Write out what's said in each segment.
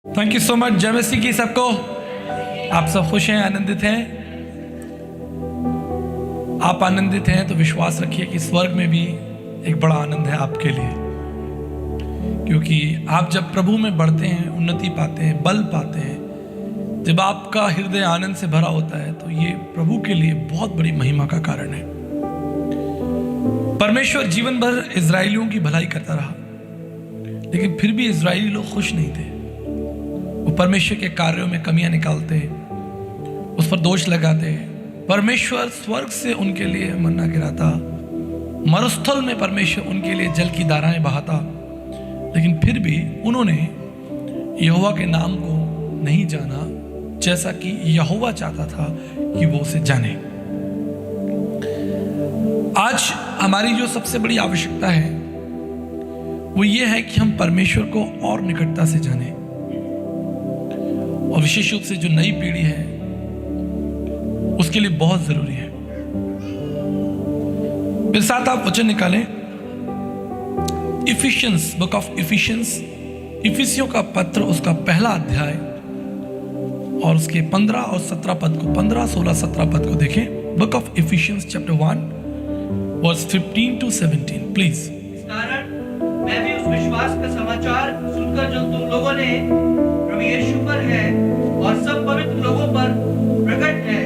Thank you so much. जय मसीह की सबको। आप सब खुश हैं, आनंदित हैं? आप आनंदित हैं तो विश्वास रखिए कि स्वर्ग में भी एक बड़ा आनंद है आपके लिए, क्योंकि आप जब प्रभु में बढ़ते हैं, उन्नति पाते हैं, बल पाते हैं, जब आपका हृदय आनंद से भरा होता है, तो ये प्रभु के लिए बहुत बड़ी महिमा का कारण है। परमेश्वर जीवन भर इजरायलियों की भलाई करता रहा, लेकिन फिर भी इजरायली लोग खुश नहीं थे। वो परमेश्वर के कार्यों में कमियां निकालते, उस पर दोष लगाते। परमेश्वर स्वर्ग से उनके लिए मन्ना गिराता, मरुस्थल में परमेश्वर उनके लिए जल की धाराएं बहाता, लेकिन फिर भी उन्होंने यहोवा के नाम को नहीं जाना जैसा कि यहोवा चाहता था कि वो उसे जाने। आज हमारी जो सबसे बड़ी आवश्यकता है वो ये है कि हम परमेश्वर को और निकटता से जाने, और विशेष रूप से जो नई पीढ़ी है उसके लिए बहुत जरूरी है। मेरे साथ आप वचन निकालें, इफिशियंस, बुक ऑफ इफिशियंस, इफिसियों का पत्र, उसका पहला अध्याय और उसके 15 और 17 पद को, 15, 16, 17 पद को देखें। Book of Ephesians chapter 1 verse 15 to 17 please. इस कारण मैं भी उस विश्वास का समाचार सुनकर जो तुम लोगों ने प्रभु यीशु पर है और सब पवित्र लोगों पर प्रकट है,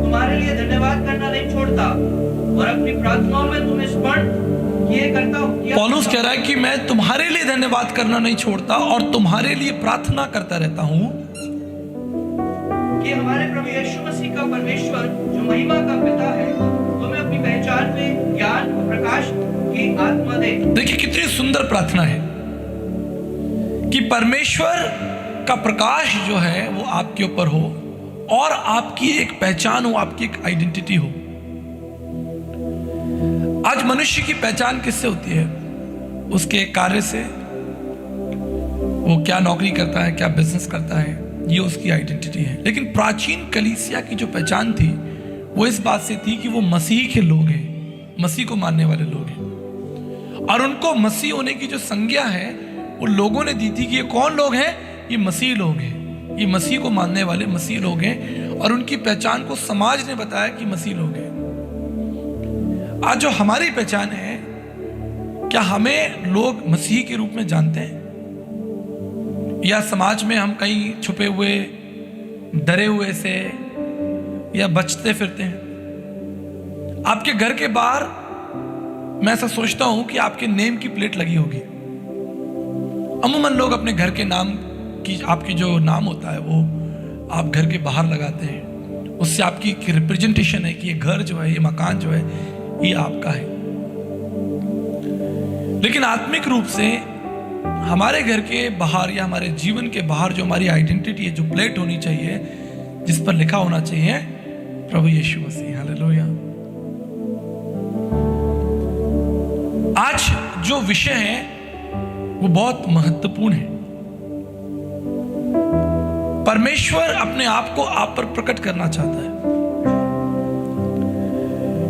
तुम्हारे लिए धन्यवाद करना नहीं छोड़ता और अपनी प्रार्थनाओं में तुम्हें स्मरण किए करता हूं। पौलुस कह रहा है कि मैं तुम्हारे लिए धन्यवाद करना नहीं छोड़ता और तुम्हारे लिए प्रार्थना करता रहता हूं कि हमारे प्रभु यीशु मसीह का परमेश्वर जो महिमा का पिता है तुम्हें अपनी पहचान में ज्ञान और प्रकाश की आत्मा दे। देखिए कितनी सुंदर प्रार्थना है कि परमेश्वर का प्रकाश जो है वो आपके ऊपर हो और आपकी एक पहचान हो, आपकी एक आइडेंटिटी हो। आज मनुष्य की पहचान किससे होती है? उसके कार्य से, वो क्या नौकरी करता है, क्या बिजनेस करता है, ये उसकी आइडेंटिटी है। लेकिन प्राचीन कलीसिया की जो पहचान थी वो इस बात से थी कि वो मसीह के लोग हैं, मसीह को मानने वाले लोग हैं, और उनको मसीह होने की जो संज्ञा है वो लोगों ने दी थी कि ये कौन लोग हैं? ये मसीह लोग हैं, ये मसीह को मानने वाले मसीह लोग हैं, और उनकी पहचान को समाज ने बताया कि मसीह लोग हैं। आज जो हमारी पहचान है, क्या हमें लोग मसीह के रूप में जानते हैं, या समाज में हम कहीं छुपे हुए, डरे हुए से या बचते फिरते हैं? आपके घर के बाहर मैं ऐसा सोचता हूं कि आपके नेम की प्लेट लगी होगी। अमूमन लोग अपने घर के नाम की, आपकी जो नाम होता है वो आप घर के बाहर लगाते हैं, उससे आपकी एक रिप्रेजेंटेशन है कि ये घर जो है, ये मकान जो है, ये आपका है। लेकिन आत्मिक रूप से हमारे घर के बाहर या हमारे जीवन के बाहर जो हमारी आइडेंटिटी है, जो प्लेट होनी चाहिए, जिस पर लिखा होना चाहिए प्रभु यीशु मसीह। हालेलुया। आज जो विषय है वो बहुत महत्वपूर्ण है। परमेश्वर अपने आप को आप पर प्रकट करना चाहता है।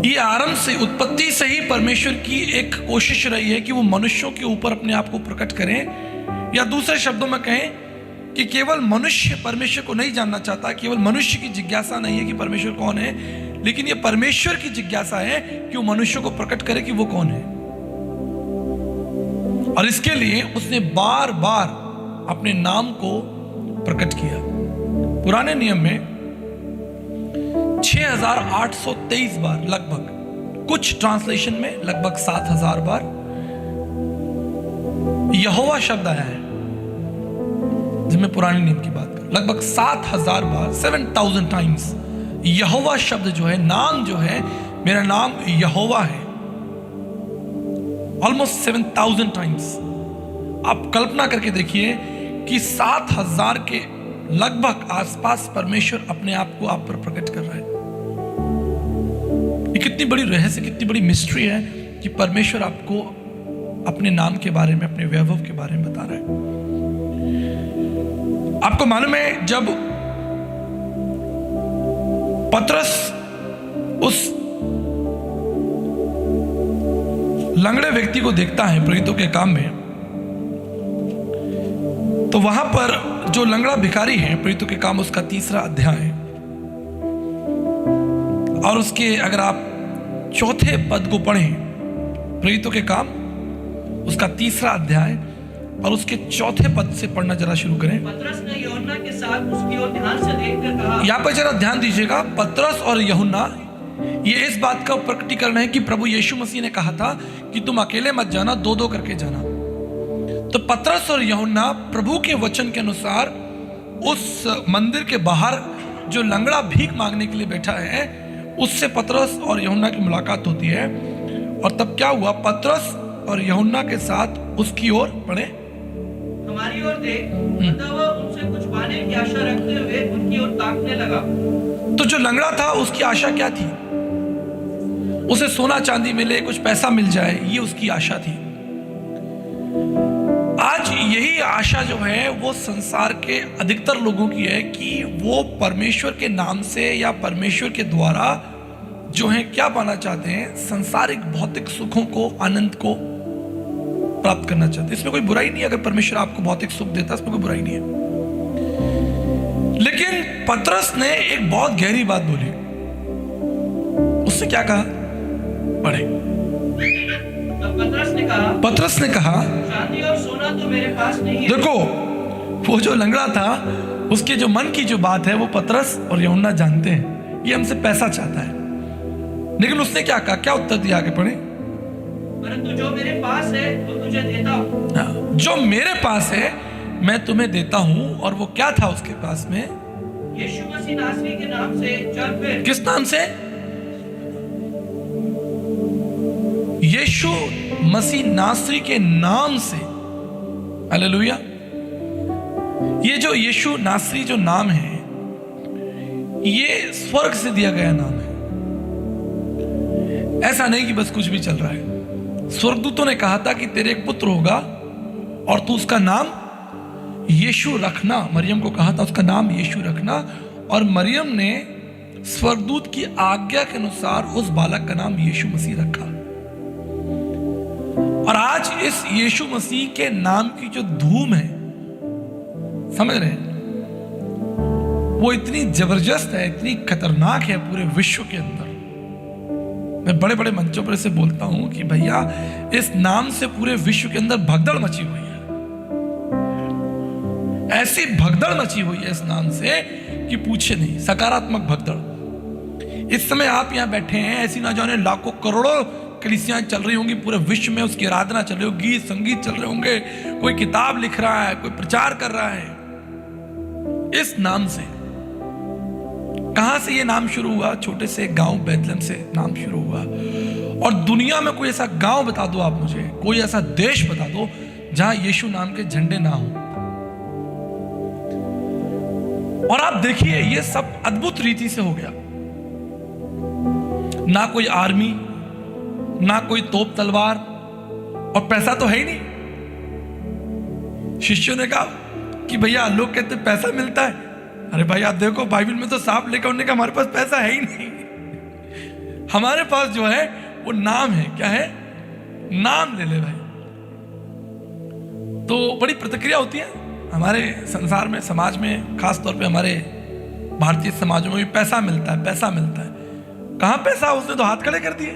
ये आरंभ से, उत्पत्ति से ही परमेश्वर की एक कोशिश रही है कि वो मनुष्यों के ऊपर अपने आप को प्रकट करें, या दूसरे शब्दों में कहें कि केवल मनुष्य परमेश्वर को नहीं जानना चाहता, केवल मनुष्य की जिज्ञासा नहीं है कि परमेश्वर कौन है, लेकिन ये परमेश्वर की जिज्ञासा है कि वो मनुष्य को प्रकट करे कि वो कौन है। और इसके लिए उसने बार बार अपने नाम को प्रकट किया। पुराने नियम में 6823 बार, लगभग, कुछ ट्रांसलेशन में लगभग 7000 बार यहोवा शब्द आया है, जिसमें पुराने नियम की बात करें, लगभग 7000 बार, 7000 टाइम्स यहोवा शब्द जो है, नाम जो है, मेरा नाम यहोवा है, ऑलमोस्ट 7000 टाइम्स। आप कल्पना करके देखिए कि 7000 के लगभग आसपास परमेश्वर अपने आप को आप पर प्रकट कर रहा है। ये कितनी बड़ी रहस्य, कितनी बड़ी मिस्ट्री है कि परमेश्वर आपको अपने नाम के बारे में, अपने वैभव के बारे में बता रहा है। आपको मालूम है, जब पतरस उस लंगड़े व्यक्ति को देखता है प्रेरितों के काम में, तो वहां पर जो लंगड़ा भिखारी है, प्रेरितों के काम उसका 3रा अध्याय, और उसके अगर आप 4थे पद को पढ़ें, प्रेरितों के काम उसका 3रा अध्याय और उसके 4थे पद से पढ़ना जरा शुरू करें। पतरस ने यूहन्ना के साथ उसकी ओर ध्यान से देखकर कहा। यहां पर जरा ध्यान दीजिएगा, पतरस और यूहन्ना, ये इस बात का प्रकटीकरण है कि प्रभु यीशु मसीह ने कहा था कि तुम अकेले मत जाना, 2-2 करके जाना। तो पतरस और यूहन्ना प्रभु के वचन के अनुसार उस मंदिर के बाहर जो लंगड़ा भीख मांगने के लिए बैठा है, उससे पतरस और यूहन्ना की मुलाकात होती है। और तब क्या हुआ, पतरस और यूहन्ना के साथ उसकी ओर पढ़े, हमारी ओर देख, अतः वह उनसे कुछ पाने की आशा रखते हुए उनकी ओर ताकने लगा। तो जो लंगड़ा था उसकी आशा क्या थी? उसे सोना चांदी मिले, कुछ पैसा मिल जाए, ये उसकी आशा थी। आज यही आशा जो है वो संसार के अधिकतर लोगों की है कि वो परमेश्वर के नाम से या परमेश्वर के द्वारा जो है क्या पाना चाहते हैं, संसारिक भौतिक सुखों को, आनंद को प्राप्त करना चाहते हैं। इसमें कोई बुराई नहीं है, अगर परमेश्वर आपको भौतिक सुख देता है इसमें कोई बुराई नहीं है। लेकिन पतरस ने एक बहुत गहरी बात बोली। उससे क्या कहा, पढ़े। पतरस ने कहा चांदी और सोना तो मेरे पास नहीं है। देखो, वो जो लंगड़ा था उसके जो मन की जो बात है वो पतरस और यूहन्ना जानते हैं, ये हमसे पैसा चाहता है। लेकिन उसने क्या कहा, क्या उत्तर दिया, आगे पढ़े। परंतु जो मेरे पास है वो तुझे देता हूँ। जो मेरे पास है मैं तुम्हें देता हूं। और वो क्या था उसके पास में? यीशु मसीह नासरी के नाम से चल फिर। किस नाम से? यीशु मसीह नासरी के नाम से। हालेलुया। ये जो यीशु नासरी जो नाम है, ये स्वर्ग से दिया गया नाम है। ऐसा नहीं कि बस कुछ भी चल रहा है। स्वर्गदूतों ने कहा था कि तेरे एक पुत्र होगा और तू उसका नाम यीशु रखना। मरियम को कहा था उसका नाम यीशु रखना, और मरियम ने स्वर्गदूत की आज्ञा के अनुसार उस बालक का नाम यीशु मसीह रखा। और आज इस यीशु मसीह के नाम की जो धूम है, समझ रहे हैं, वो इतनी जबरदस्त है, इतनी खतरनाक है पूरे विश्व के अंदर। मैं बड़े बड़े मंचों पर इसे बोलता हूं कि भैया इस नाम से पूरे विश्व के अंदर भगदड़ मची हुई है। ऐसी भगदड़ मची हुई है इस नाम से कि पूछे नहीं, सकारात्मक भगदड़। इस समय आप यहां बैठे हैं, ऐसी ना जाने लाखों करोड़ों कलीसियां चल रही होंगी पूरे विश्व में, उसकी आराधना चल रही होगी, गीत संगीत चल रहे होंगे, कोई किताब लिख रहा है, कोई प्रचार कर रहा है इस नाम से। कहां से ये नाम शुरू हुआ? छोटे से गांव बैतलहम से नाम शुरू हुआ। और दुनिया में कोई ऐसा गांव बता दो आप मुझे, कोई ऐसा देश बता दो जहां यीशु नाम के झंडे ना हो। और आप देखिए ये सब अद्भुत रीति से हो गया। ना कोई आर्मी, ना कोई तोप तलवार, और पैसा तो है ही नहीं। शिष्यों ने कहा कि भैया लोग कहते पैसा मिलता है। अरे भाई आप देखो बाइबल में तो साफ लिखा, उन्होंने कहा हमारे पास पैसा है ही नहीं, हमारे पास जो है वो नाम है। क्या है? नाम ले ले भाई। तो बड़ी प्रतिक्रिया होती है हमारे संसार में, समाज में, खास तौर पे हमारे भारतीय समाजों में भी पैसा मिलता है, पैसा मिलता है। कहां पैसा? उसने तो हाथ खड़े कर दिए,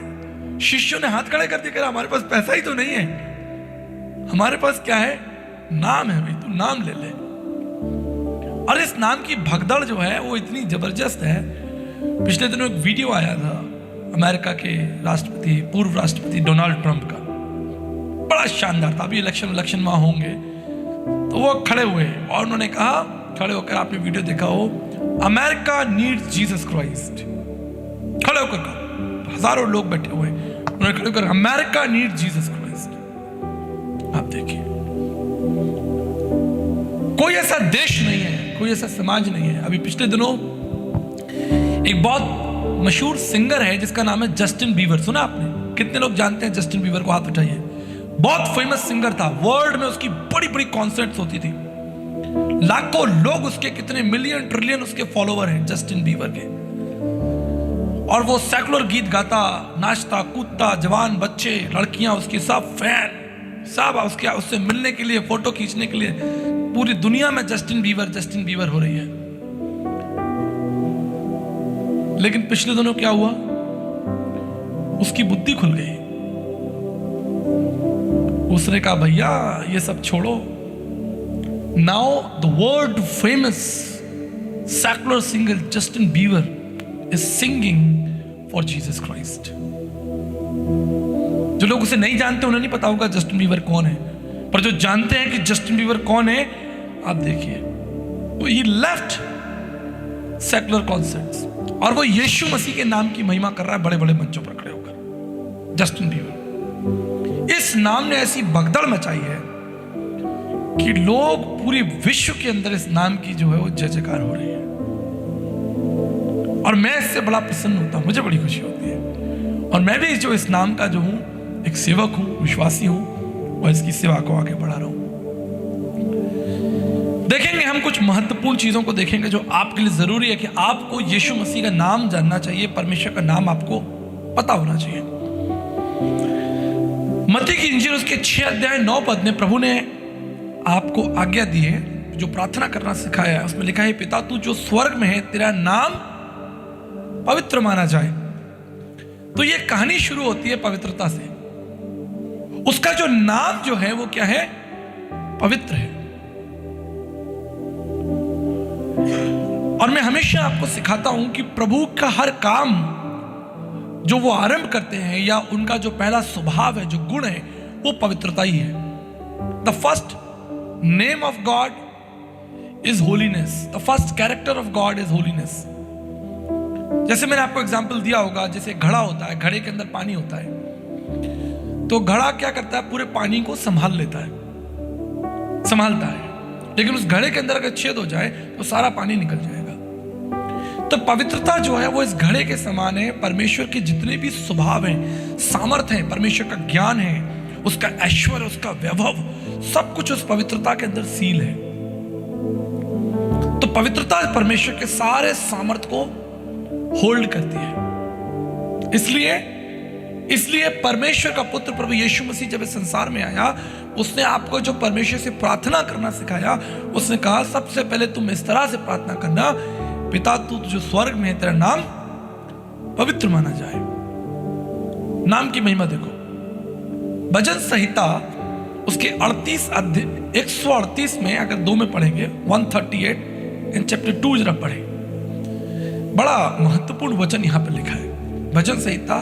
शिष्यों ने हाथ खड़े कर दिए, कह हमारे पास पैसा ही तो नहीं है, हमारे पास क्या है? नाम है भाई, तू नाम ले ले। और इस नाम की भगदड़ जो है वो इतनी जबरदस्त है। पिछले दिनों एक वीडियो आया था अमेरिका के राष्ट्रपति, पूर्व राष्ट्रपति डोनाल्ड ट्रंप का, बड़ा शानदार था। अभी इलेक्शन वहां होंगे, तो वो खड़े हुए और उन्होंने कहा, खड़े होकर आपने वीडियो देखा हो, अमेरिका नीड्स जीसस क्राइस्ट। खड़े होकर कहा, हजारों लोग बैठे हुए, उन्होंने खड़े होकर अमेरिका नीड्स जीसस क्राइस्ट। आप देखिए, कोई ऐसा देश नहीं है, कोई ऐसा समाज नहीं है। अभी पिछले दिनों एक बहुत मशहूर सिंगर है जिसका नाम है जस्टिन बीवर। सुना आपने? कितने लोग जानते हैं जस्टिन बीवर को? हाथ उठाइए। बहुत फेमस सिंगर था, वर्ल्ड में उसकी बड़ी बड़ी कॉन्सर्ट्स होती थी, लाखों लोग उसके, कितने मिलियन ट्रिलियन उसके फॉलोवर हैं जस्टिन बीवर के। और वो सेकुलर गीत गाता, नाचता, कूदता, जवान बच्चे, लड़कियां उसकी सब फैन, सब उसके उससे मिलने के लिए, फोटो खींचने के लिए पूरी दुनिया में जस्टिन बीबर हो रही है। लेकिन पिछले दिनों क्या हुआ, उसकी बुद्धि खुल गई। उसने कहा भैया ये सब छोड़ो। Now the world famous secular singer Justin Bieber is singing for Jesus Christ. जो लोग उसे नहीं जानते उन्हें नहीं पता होगा जस्टिन बीबर कौन है, पर जो जानते हैं कि जस्टिन बीबर कौन है, आप देखिए, वो ही लेफ्ट सेकुलर कॉन्सर्ट्स और वो यीशु मसीह के नाम की महिमा कर रहा है बड़े बड़े मंचों पर खड़े होकर। जस्टिन बीबर, इस नाम ने ऐसी भगदड़ मचाई है कि लोग पूरे विश्व के अंदर इस नाम की जो है वो जय जयकार हो रही है। और मैं इससे बड़ा प्रसन्न होता हूं, मुझे बड़ी खुशी होती है। और मैं भी जो इस नाम का जो हूं, एक सेवक हूं, विश्वासी हूं, और इसकी सेवा को आगे बढ़ा रहा हूं। देखेंगे हम कुछ महत्वपूर्ण चीजों को देखेंगे जो आपके लिए जरूरी है कि आपको यीशु मसीह का नाम जानना चाहिए, परमेश्वर का नाम आपको पता होना चाहिए। मत्ती की इंजील उसके 6 अध्याय 9 पद में प्रभु ने आपको आज्ञा दी है, जो प्रार्थना करना सिखाया है। उसमें लिखा है, पिता तू जो स्वर्ग में है, तेरा नाम पवित्र माना जाए। तो ये कहानी शुरू होती है पवित्रता से। उसका जो नाम जो है वो क्या है, पवित्र है। और मैं हमेशा आपको सिखाता हूं कि प्रभु का हर काम जो वो आरंभ करते हैं या उनका जो पहला स्वभाव है, जो गुण है, वो पवित्रता ही है। The first name of God is holiness, the first character of God is holiness. जैसे मैंने आपको एग्जाम्पल दिया होगा, जैसे घड़ा होता है, घड़े के अंदर पानी होता है, तो घड़ा क्या करता है, पूरे पानी को संभाल लेता है, संभालता है। लेकिन उस घड़े के अंदर अगर छेद हो जाए तो सारा पानी निकल जाएगा। तो पवित्रता जो है वो इस घड़े के समान है। परमेश्वर के जितने भी स्वभाव हैं, सामर्थ्य है, परमेश्वर का ज्ञान है, उसका ऐश्वर्य, उसका वैभव, सब कुछ उस पवित्रता के अंदर सील है। तो पवित्रता परमेश्वर के सारे सामर्थ्य को होल्ड करती है। इसलिए परमेश्वर का पुत्र प्रभु यीशु मसीह जब इस संसार में आया, उसने आपको जो परमेश्वर से प्रार्थना करना सिखाया, उसने कहा सबसे पहले तुम इस तरह से प्रार्थना करना, पिता तू जो स्वर्ग में है, तेरा नाम पवित्र माना जाए। नाम की महिमा देखो, भजन संहिता उसके 138 में अगर 2 में पढ़ेंगे, 138 इन चैप्टर 2 जरा पढ़े, बड़ा महत्वपूर्ण वचन यहां पर लिखा है। भजन संहिता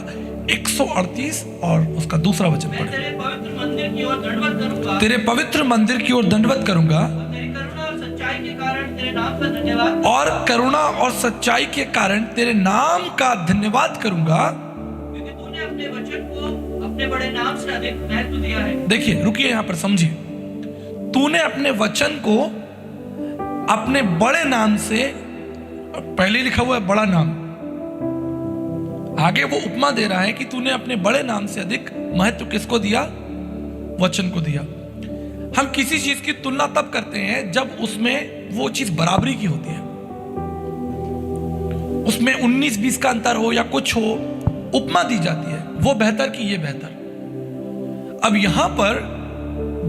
138 और उसका दूसरा वचन पढ़े। तेरे पवित्र मंदिर की ओर दंडवत करूंगा, तेरे पवित्र मंदिर की ओर दंडवत करूंगा, तेरी करुणा और सच्चाई के कारण तेरे नाम का धन्यवाद, और करुणा और सच्चाई के कारण तेरे नाम का धन्यवाद करूंगा, क्योंकि तूने अपने वचन को अपने बड़े नाम से अधिक महत्व दिया है। देखिए, रुकिए यहां पर समझिए। तूने अपने वचन को अपने बड़े नाम से, पहले लिखा हुआ है बड़ा नाम, आगे वो उपमा दे रहा है कि तूने अपने बड़े नाम से अधिक महत्व किसको दिया, वचन को दिया। हम किसी चीज की तुलना तब करते हैं जब उसमें वो चीज बराबरी की होती है, उसमें 19-20 का अंतर हो या कुछ हो, उपमा दी जाती है, वो बेहतर कि ये बेहतर। अब यहां पर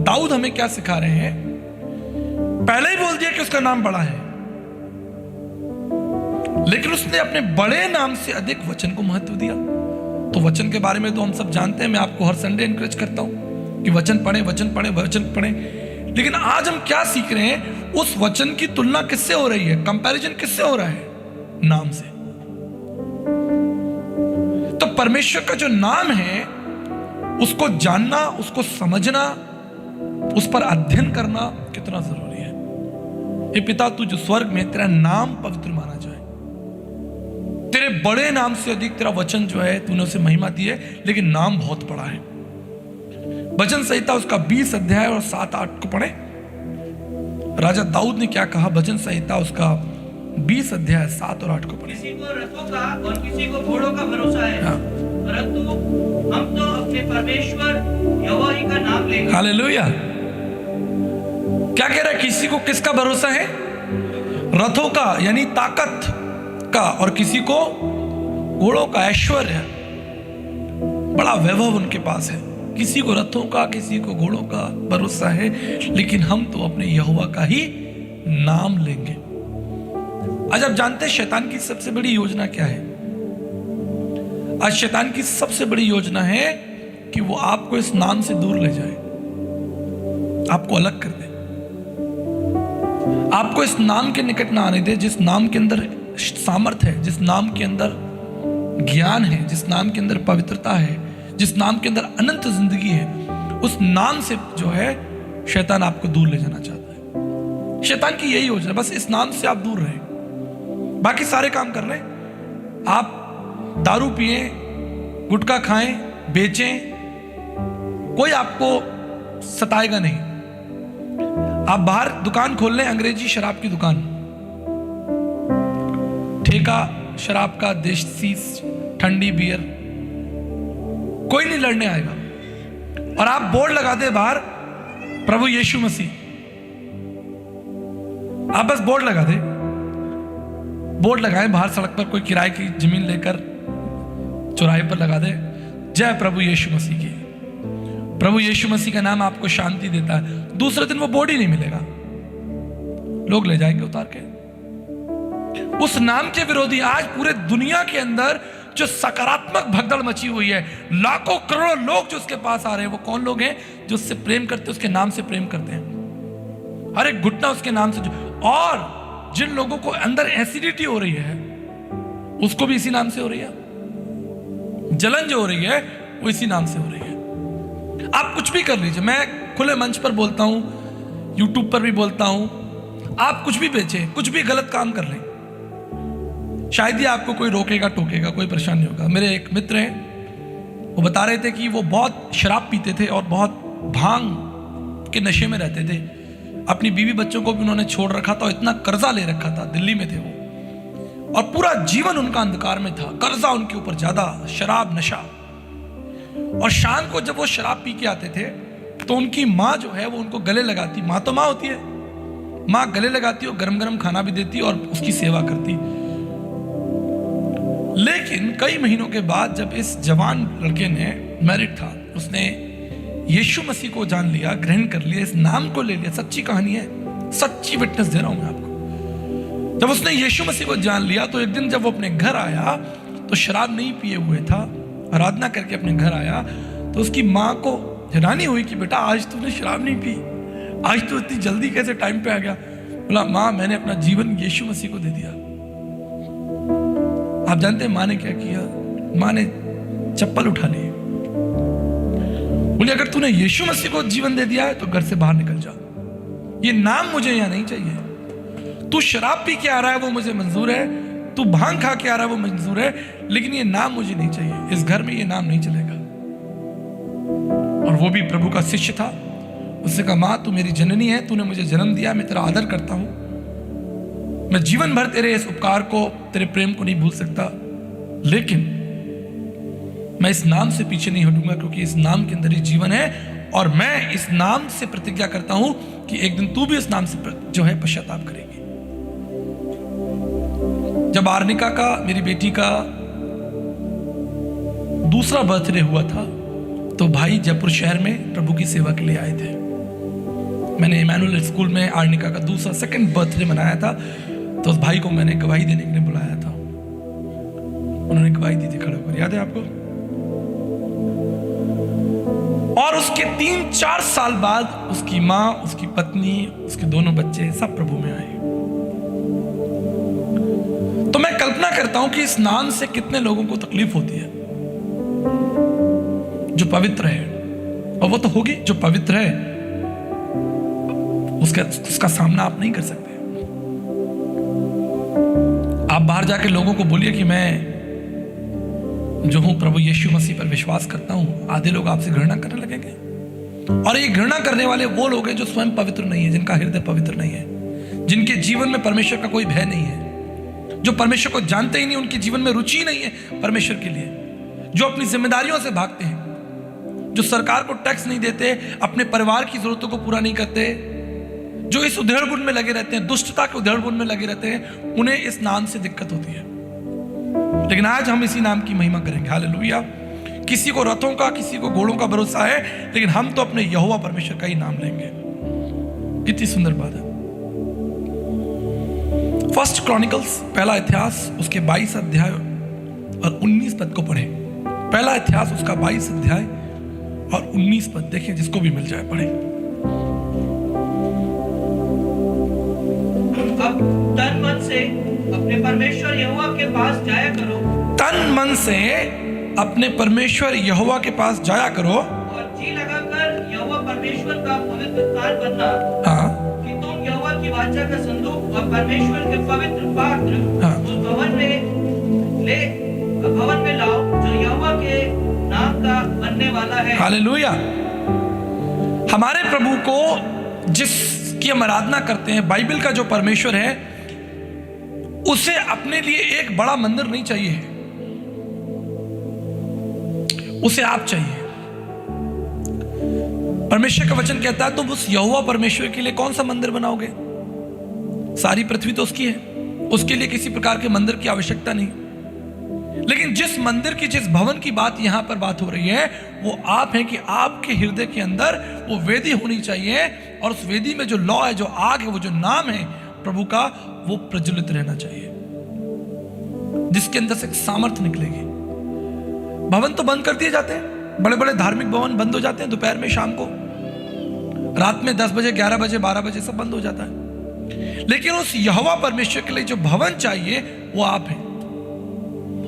दाऊद हमें क्या सिखा रहे हैं, पहले ही बोल दिया कि उसका नाम बड़ा है, लेकिन उसने अपने बड़े नाम से अधिक वचन को महत्व दिया। तो वचन के बारे में तो हम सब जानते हैं, मैं आपको हर संडे एनकरेज करता हूं कि वचन पढ़ें, वचन पढ़ें, वचन पढ़ें। लेकिन आज हम क्या सीख रहे हैं, उस वचन की तुलना किससे हो रही है, कंपैरिजन किससे हो रहा है, नाम से। तो परमेश्वर का जो नाम है उसको जानना, उसको समझना, उस पर अध्ययन करना कितना जरूरी है। हे पिता तू जो स्वर्ग में, तेरा नाम पवित्र माना जाए, तेरे बड़े नाम से अधिक तेरा वचन जो है तूने उसे महिमा दी है, लेकिन नाम बहुत बड़ा है। भजन संहिता उसका 20 अध्याय और 7-8 को पढ़े। राजा दाऊद ने क्या कहा, भजन संहिता उसका 20 अध्याय 7 और 8 को पढ़े। किसी को रथों का और किसी को घोड़ों का भरोसा है, परंतु हम तो अपने परमेश्वर यहोवा ही का नाम लेंगे। हालेलुया। क्या कह रहा है, किसी को किसका भरोसा है, रथों का यानी ताकत का, और किसी को घोड़ों का, ऐश्वर्य, बड़ा वैभव उनके पास है। किसी को रथों का, किसी को घोड़ों का भरोसा है, लेकिन हम तो अपने यहोवा का ही नाम लेंगे। आज आप जानते हैं शैतान की सबसे बड़ी योजना क्या है? आज शैतान की सबसे बड़ी योजना है कि वो आपको इस नाम से दूर ले जाए, आपको अलग कर दे, आपको इस नाम के निकट ना आने दे, जिस नाम के अंदर सामर्थ है, जिस नाम के अंदर ज्ञान है, जिस नाम के अंदर पवित्रता है, जिस नाम के अंदर अनंत जिंदगी है। उस नाम से जो है शैतान आपको दूर ले जाना चाहता है। शैतान की यही योजना, बस इस नाम से आप दूर रहे, बाकी सारे काम कर रहे हैं। आप दारू पिए, गुटखा खाएं, बेचें, कोई आपको सताएगा नहीं। आप बाहर दुकान खोल लें, अंग्रेजी शराब की दुकान, ठेका शराब का, देसी ठंडी बियर, कोई नहीं लड़ने आएगा। और आप बोर्ड लगा दे बाहर, प्रभु यीशु मसीह, आप बस बोर्ड लगा दे, बोर्ड लगाए बाहर सड़क पर, कोई किराए की जमीन लेकर चौराहे पर लगा दे, जय प्रभु यीशु मसीह की। प्रभु यीशु मसीह का नाम आपको शांति देता है। दूसरे दिन वो बोर्ड ही नहीं मिलेगा, लोग ले जाएंगे उतार के। उस नाम के विरोधी आज पूरे दुनिया के अंदर जो सकारात्मक भगदड़ मची हुई है, लाखों करोड़ों लोग जो उसके पास आ रहे हैं, वो कौन लोग हैं? जो उससे प्रेम करते हैं, उसके नाम से प्रेम करते हैं, हर एक घुटना उसके नाम से और जिन लोगों को अंदर एसिडिटी हो रही है, उसको भी इसी नाम से हो रही है। जलन जो हो रही है वो इसी नाम से हो रही है। आप कुछ भी कर लीजिए, मैं खुले मंच पर बोलता हूं, यूट्यूब पर भी बोलता हूं, आप कुछ भी बेचें, कुछ भी गलत काम कर लें, शायद ही आपको कोई रोकेगा टोकेगा, कोई परेशान नहीं होगा। मेरे एक मित्र हैं, वो बता रहे थे कि वो बहुत शराब पीते थे और बहुत भांग के नशे में रहते थे। अपनी बीवी बच्चों को भी उन्होंने छोड़ रखा था, इतना कर्जा ले रखा था, दिल्ली में थे वो, और पूरा जीवन उनका अंधकार में था, कर्जा उनके ऊपर ज्यादा, शराब, नशा। और शाम को जब वो शराब पी के आते थे तो उनकी माँ जो है वो उनको गले लगाती, माँ तो माँ होती है, माँ गले लगाती और गरम गरम खाना भी देती और उसकी सेवा करती। लेकिन कई महीनों के बाद जब इस जवान लड़के ने, मैरिड था, उसने यीशु मसीह को जान लिया, ग्रहण कर लिया, इस नाम को ले लिया, सच्ची कहानी है, सच्ची विटनेस दे रहा हूं मैं आपको। जब उसने यीशु मसीह को जान लिया तो एक दिन जब वो अपने घर आया तो शराब नहीं पिए हुए था, आराधना करके अपने घर आया तो उसकी माँ को हैरानी हुई कि बेटा आज तूने शराब नहीं पी, आज तो इतनी जल्दी कैसे टाइम पे आ गया। बोला माँ मैंने अपना जीवन यीशु मसीह को दे दिया। आप जानते हैं माँ ने क्या किया? माँ ने चप्पल उठा ली, बोली अगर तूने यीशु मसीह को जीवन दे दिया है तो घर से बाहर निकल जा, ये नाम मुझे यहां नहीं चाहिए। तू शराब पी के आ रहा है वो मुझे मंजूर है, तू भांग खा के आ रहा है वो मंजूर है, लेकिन ये नाम मुझे नहीं चाहिए, इस घर में ये नाम नहीं चलेगा। और वो भी प्रभु का शिष्य था। उसने कहा माँ तू मेरी जननी है, तूने मुझे जन्म दिया, मैं तेरा आदर करता हूं, मैं जीवन भर तेरे इस उपकार को, तेरे प्रेम को नहीं भूल सकता, लेकिन मैं इस नाम से पीछे नहीं हटूंगा क्योंकि इस नाम के अंदर ही जीवन है। और मैं इस नाम से प्रतिज्ञा करता हूं कि एक दिन तू भी इस नाम से जो है पश्चाताप करेगी। जब आर्निका का, मेरी बेटी का दूसरा बर्थडे हुआ था तो भाई जयपुर शहर में प्रभु की सेवा के लिए आए थे। मैंने इमैनुअल स्कूल में आर्निका का दूसरा सेकंड बर्थडे मनाया था, तो उस भाई को मैंने गवाही देने के लिए बुलाया था। उन्होंने गवाही दी थी, खड़े होकर, याद है आपको? और उसके 3-4 साल बाद उसकी मां, उसकी पत्नी, उसके दोनों बच्चे सब प्रभु में आए। तो मैं कल्पना करता हूं कि इस नाम से कितने लोगों को तकलीफ होती है जो पवित्र है, और वो तो होगी जो पवित्र है, उसका सामना आप नहीं कर सकते। आप बाहर जाके लोगों को बोलिए कि मैं जो हूं प्रभु यीशु मसीह पर विश्वास करता हूं, आधे लोग आपसे घृणा करने लगेंगे। और ये घृणा करने वाले वो लोग हैं जो स्वयं पवित्र नहीं है, जिनका हृदय पवित्र नहीं है, जिनके जीवन में परमेश्वर का कोई भय नहीं है, जो परमेश्वर को जानते ही नहीं, उनके जीवन में रुचि नहीं है परमेश्वर के लिए, जो अपनी जिम्मेदारियों से भागते हैं, जो सरकार को टैक्स नहीं देते, अपने परिवार की जरूरतों को पूरा नहीं करते, जो इस उधेड़बुन में लगे रहते हैं, दुष्टता के उधेड़बुन में लगे रहते हैं, उन्हें इस नाम से दिक्कत होती है। लेकिन आज हम इसी नाम की महिमा करेंगे, हालेलुया, किसी को रथों का, किसी को घोड़ों का भरोसा है, लेकिन हम तो अपने यहोवा परमेश्वर का ही नाम लेंगे। कितनी सुंदर बात है। फर्स्ट क्रॉनिकल्स, पहला इतिहास, उसके 22 अध्याय और 19 पद को पढ़े। पहला इतिहास उसका 22 अध्याय और 19 पद देखिए, जिसको भी मिल जाए पढ़े। अब तन मन से अपने परमेश्वर यहोवा के पास जाया करो, तन मन से अपने परमेश्वर यहोवा के पास जाया करो, और जी लगाकर यहोवा परमेश्वर का पवित्र स्थान बनना, हाँ, कि तुम यहोवा की वाचा का संदूक और परमेश्वर के पवित्र पात्र हाँ, उस भवन में लाओ जो यहोवा के नाम का बनने वाला है। हालेलुया। हमारे प्रभु को जिसकी हम आराधना करते हैं, बाइबल का जो परमेश्वर है, उसे अपने लिए एक बड़ा मंदिर नहीं चाहिए, उसे आप चाहिए। परमेश्वर का वचन कहता है तुम उस यहोवा परमेश्वर के लिए कौन सा मंदिर बनाओगे? सारी पृथ्वी तो उसकी है, उसके लिए किसी प्रकार के मंदिर की आवश्यकता नहीं। लेकिन जिस मंदिर की, जिस भवन की बात यहां पर बात हो रही है, वो आप हैं कि आपके हृदय के अंदर वो वेदी होनी चाहिए, और उस वेदी में जो लौ है, जो आग है, वो जो नाम है प्रभु का, वो प्रज्वलित रहना चाहिए, जिसके अंदर से सामर्थ्य निकलेगी। भवन तो बंद कर दिए जाते हैं, बड़े बड़े धार्मिक भवन बंद हो जाते हैं दोपहर में, शाम को, रात में 10 बजे, 11 बजे, 12 बजे सब बंद हो जाता है। लेकिन उस यहोवा परमेश्वर के लिए जो भवन चाहिए वो आप हैं,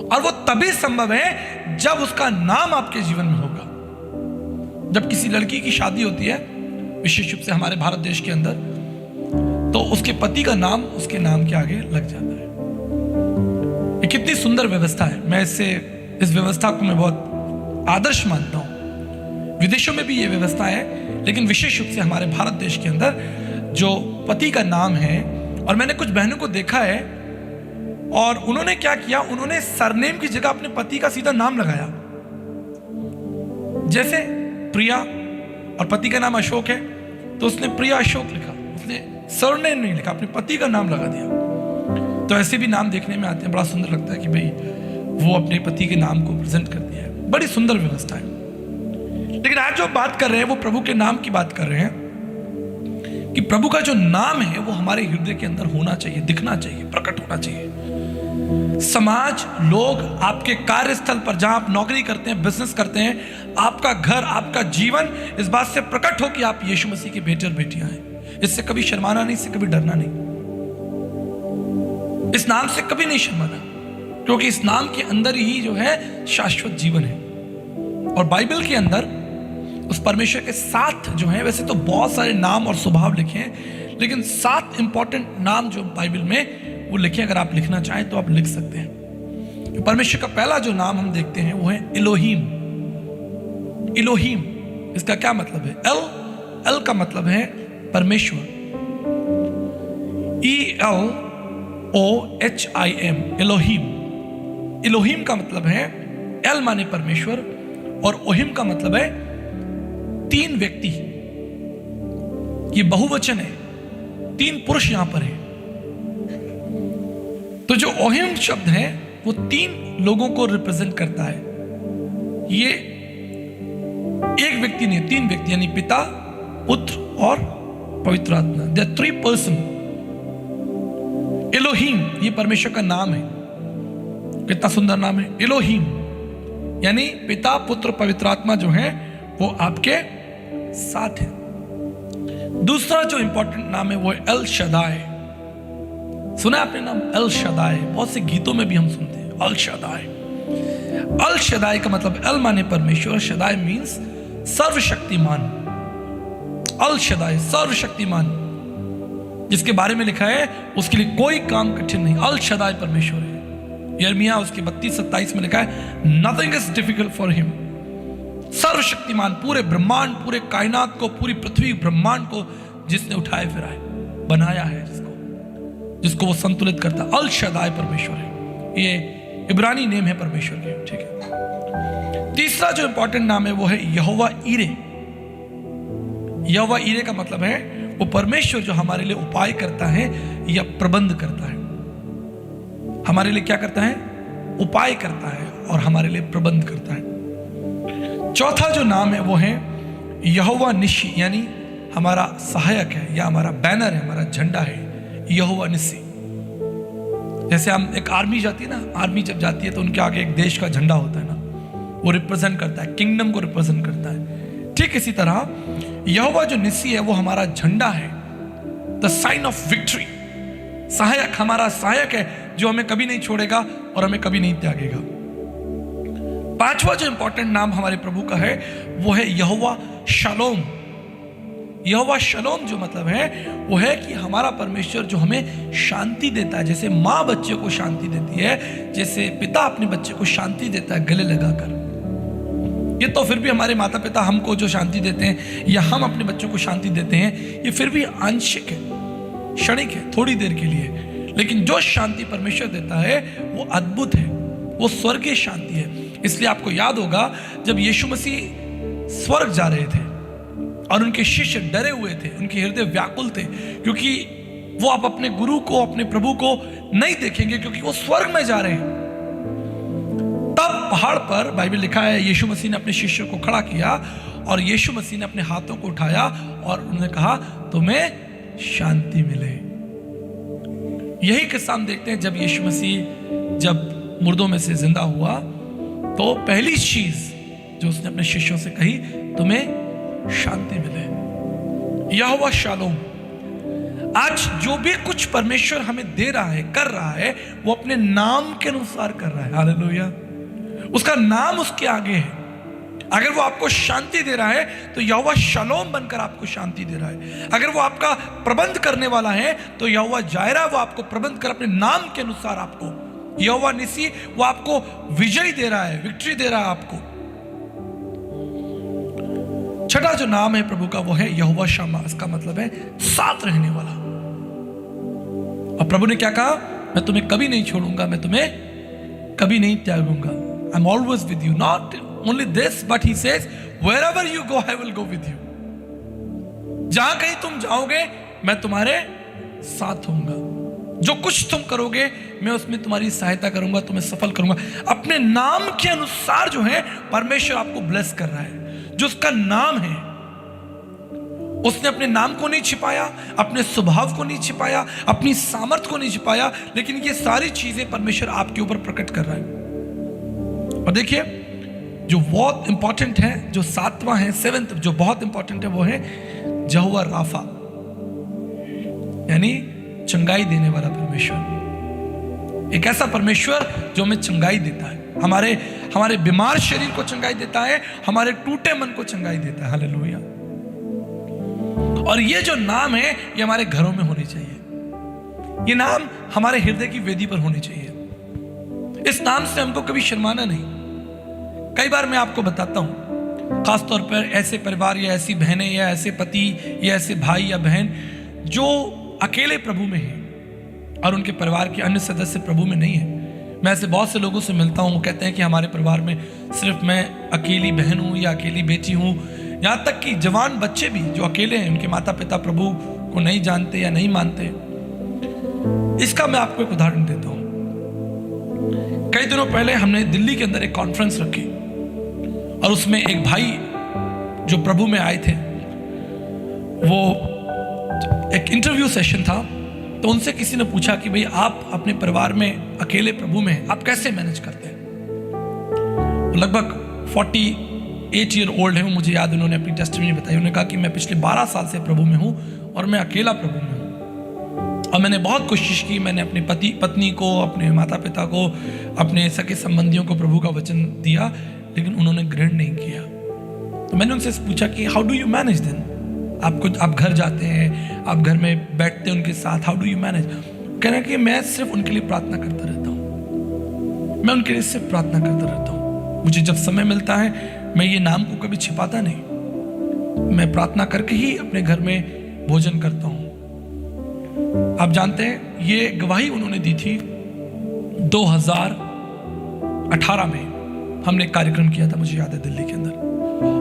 और वो तभी संभव है जब उसका नाम आपके जीवन में होगा। जब किसी लड़की की शादी होती है, विशेष रूप से हमारे भारत देश के अंदर, तो उसके पति का नाम उसके नाम के आगे लग जाता है। ये कितनी सुंदर व्यवस्था है। मैं इस व्यवस्था को मैं बहुत आदर्श मानता हूं। विदेशों में भी ये व्यवस्था है, लेकिन विशेष रूप से हमारे भारत देश के अंदर जो पति का नाम है, और मैंने कुछ बहनों को देखा है, और उन्होंने क्या किया, उन्होंने सरनेम की जगह अपने पति का सीधा नाम लगाया। जैसे प्रिया और पति का नाम अशोक है, तो उसने प्रिया अशोक लिखा, उसने सरनेम नहीं लिखा, अपने पति का नाम लगा दिया। तो ऐसे भी नाम देखने में आते हैं, बड़ा सुंदर लगता है कि भाई वो अपने पति के नाम को प्रेजेंट कर दिया है। बड़ी सुंदर व्यवस्था है। लेकिन आज जो बात कर रहे हैं वो प्रभु के नाम की बात कर रहे हैं, कि प्रभु का जो नाम है वो हमारे हृदय के अंदर होना चाहिए, दिखना चाहिए, प्रकट होना चाहिए। समाज, लोग, आपके कार्यस्थल पर जहां आप नौकरी करते हैं, बिजनेस करते हैं, आपका घर, आपका जीवन इस बात से प्रकट हो कि आप यीशु मसीह के बेटे और बेटियां हैं। इससे कभी शर्माना नहीं, इससे कभी डरना नहीं, इस नाम से कभी नहीं शर्माना, क्योंकि इस नाम के अंदर ही जो है शाश्वत जीवन है। और बाइबल के अंदर उस परमेश्वर के 7 जो है, वैसे तो बहुत सारे नाम और स्वभाव लिखे हैं, लेकिन 7 इंपॉर्टेंट नाम जो बाइबल में वो लिखे, अगर आप लिखना चाहें तो आप लिख सकते हैं। परमेश्वर का पहला जो नाम हम देखते हैं वो है इलोहीम। इलोहीम, इसका क्या मतलब है? एल का मतलब है परमेश्वर, ELOHIM, इलोहीम। इलोहीम का मतलब है, एल माने परमेश्वर, और ओहिम का मतलब है 3 व्यक्ति। ये बहुवचन है, 3 पुरुष यहां पर है। तो जो ओहिम शब्द है वो 3 लोगों को रिप्रेजेंट करता है। ये एक व्यक्ति नहीं, 3 व्यक्ति, यानी पिता, पुत्र और पवित्र आत्मा। They are 3 person. इलोहीम ये परमेश्वर का नाम है। कितना सुंदर नाम है, इलोहीम, यानी पिता, पुत्र, पवित्र आत्मा जो है वो आपके साथ है। दूसरा जो इंपॉर्टेंट नाम है वो है एल शदाई। सुना आपने नाम एल शदाई? बहुत से गीतों में भी हम सुनते हैं अल शदाई। अल शदाई का मतलब, एल माने परमेश्वर, शदाई मीन्स सर्वशक्तिमान। अल शदाई सर्वशक्तिमान, जिसके बारे में लिखा है उसके लिए कोई काम कठिन नहीं। अल शदाई परमेश्वर है। यिर्मयाह उसके 32-27 में लिखा है nothing is difficult for him. सर्वशक्तिमान, पूरे ब्रह्मांड, पूरे कायनात को, पूरी पृथ्वी ब्रह्मांड को जिसने उठाए फिराए, बनाया है, जिसको वो संतुलित करता। अल शदाई परमेश्वर है। ये इब्रानी नेम है परमेश्वर के, ठीक है। तीसरा जो इंपॉर्टेंट नाम है वो है यहोवा ईरे। यहोवा ईरे का मतलब है वो परमेश्वर जो हमारे लिए उपाय करता है या प्रबंध करता है। हमारे लिए क्या करता है? उपाय करता है और हमारे लिए प्रबंध करता है। चौथा जो नाम है वो है यहोवा निस्सी, यानी हमारा सहायक है या हमारा बैनर है, हमारा झंडा है यहोवा निस्सी। जैसे हम एक आर्मी जाती है ना, आर्मी जब जाती है तो उनके आगे एक देश का झंडा होता है ना, वो रिप्रेजेंट करता है, किंगडम को रिप्रेजेंट करता है। ठीक इसी तरह यहोवा जो निस्सी है वो हमारा झंडा है, द साइन ऑफ विक्ट्री। सहायक, हमारा सहायक है जो हमें कभी नहीं छोड़ेगा और हमें कभी नहीं त्यागेगा। पांचवा जो इंपॉर्टेंट नाम हमारे प्रभु का है वो है यहोवा शालोम। यहोवा शालोम जो मतलब है वो है कि हमारा परमेश्वर जो हमें शांति देता है। जैसे माँ बच्चे को शांति देती है, जैसे पिता अपने बच्चे को शांति देता है गले लगाकर, ये तो फिर भी हमारे माता पिता हमको जो शांति देते हैं या हम अपने बच्चों को शांति देते हैं, ये फिर भी आंशिक है, क्षणिक है, थोड़ी देर के लिए। लेकिन जो शांति परमेश्वर देता है वो अद्भुत है, वो स्वर्गीय शांति है। इसलिए आपको याद होगा जब यीशु मसीह स्वर्ग जा रहे थे और उनके शिष्य डरे हुए थे, उनके हृदय व्याकुल थे, क्योंकि वो अब अपने गुरु को, अपने प्रभु को नहीं देखेंगे, क्योंकि वो स्वर्ग में जा रहे हैं। तब पहाड़ पर बाइबल लिखा है यीशु मसीह ने अपने शिष्यों को खड़ा किया और यीशु मसीह ने अपने हाथों को उठाया और उन्होंने कहा तुम्हें शांति मिले। यही किस्सा हम देखते हैं जब यीशु मसीह जब मुर्दों में से जिंदा हुआ तो पहली चीज जो उसने अपने शिष्यों से कही, तुम्हें शांति मिले। यहोवा शालोम। आज जो भी कुछ परमेश्वर हमें दे रहा है, कर रहा है, वो अपने नाम के अनुसार कर रहा है। हालेलुया। उसका नाम उसके आगे है। अगर वो आपको शांति दे रहा है तो यहोवा शालोम बनकर आपको शांति दे रहा है। अगर वो आपका प्रबंध करने वाला है तो यहोवा जायरा, वो आपको प्रबंध कर अपने नाम के अनुसार आपको, यहोवा निस्सी, वो आपको विजय दे रहा है, विक्ट्री दे रहा है आपको। छठा जो नाम है प्रभु का वो है यहोवा शम्मा। इसका मतलब है साथ रहने वाला। और प्रभु ने क्या कहा, मैं तुम्हें कभी नहीं छोड़ूंगा, मैं तुम्हें कभी नहीं त्यागूंगा। I am always with you. Not only this but he says wherever you go I will go with you. जहां कहीं तुम जाओगे मैं तुम्हारे साथ होऊंगा। जो कुछ तुम करोगे मैं उसमें तुम्हारी सहायता करूंगा, तुम्हें सफल करूंगा। अपने नाम के अनुसार जो है परमेश्वर आपको ब्लेस कर रहा है। जो उसका नाम है, उसने अपने नाम को नहीं छिपाया, अपने स्वभाव को नहीं छिपाया, अपनी सामर्थ को नहीं छिपाया, लेकिन ये सारी चीजें परमेश्वर आपके ऊपर प्रकट कर रहा है। और देखिए जो बहुत इंपॉर्टेंट है, जो सातवां है, सेवेंथ जो बहुत इंपॉर्टेंट है वो है यहोवा राफा, यानी चंगाई देने वाला परमेश्वर। एक ऐसा परमेश्वर जो हमें चंगाई देता है, हमारे बीमार शरीर को चंगाई देता है, हमारे टूटे मन को चंगाई देता है। हालेलुया। और ये जो नाम है ये हमारे घरों में होने चाहिए। ये नाम हमारे हृदय की वेदी पर होने चाहिए। इस नाम से हमको कभी शर्माना नहीं। कई बार मैं आपको बताता हूं, खासतौर पर ऐसे परिवार या ऐसी बहनें या ऐसे पति या ऐसे भाई या बहन जो अकेले प्रभु में हैं और उनके परिवार के अन्य सदस्य प्रभु में नहीं है। मैं ऐसे बहुत से लोगों से मिलता हूँ, वो कहते हैं कि हमारे परिवार में सिर्फ मैं अकेली बहन हूँ या अकेली बेटी हूँ। यहाँ तक कि जवान बच्चे भी जो अकेले हैं, उनके माता पिता प्रभु को नहीं जानते या नहीं मानते। इसका मैं आपको एक उदाहरण देता हूँ। कई दिनों पहले हमने दिल्ली के अंदर एक कॉन्फ्रेंस रखी और उसमें एक भाई जो प्रभु में आए थे, वो एक इंटरव्यू सेशन था। तो उनसे किसी ने पूछा कि भाई आप अपने परिवार में अकेले प्रभु में आप कैसे मैनेज करते हैं। लगभग 48 ईयर ओल्ड है वो, मुझे याद, उन्होंने अपनी टेस्टिमनी बताई। उन्होंने कहा कि मैं पिछले 12 साल से प्रभु में हूँ और मैं अकेला प्रभु में हूँ। और मैंने बहुत कोशिश की, मैंने अपने पत्नी को, अपने माता पिता को, अपने सगे संबंधियों को प्रभु का वचन दिया, लेकिन उन्होंने ग्रहण नहीं किया। तो मैंने उनसे पूछा कि how do you manage then. आप घर जाते हैं, आप घर में बैठते हैं उनके साथ, हाउ डू यू मैनेज। कह रहे कि मैं सिर्फ उनके लिए प्रार्थना करता रहता हूँ, मैं उनके लिए सिर्फ प्रार्थना करता रहता हूँ। मुझे जब समय मिलता है मैं ये नाम को कभी छिपाता नहीं, मैं प्रार्थना करके ही अपने घर में भोजन करता हूँ। आप जानते हैं ये गवाही उन्होंने दी थी 2018 में। हमने एक कार्यक्रम किया था, मुझे याद है, दिल्ली के अंदर।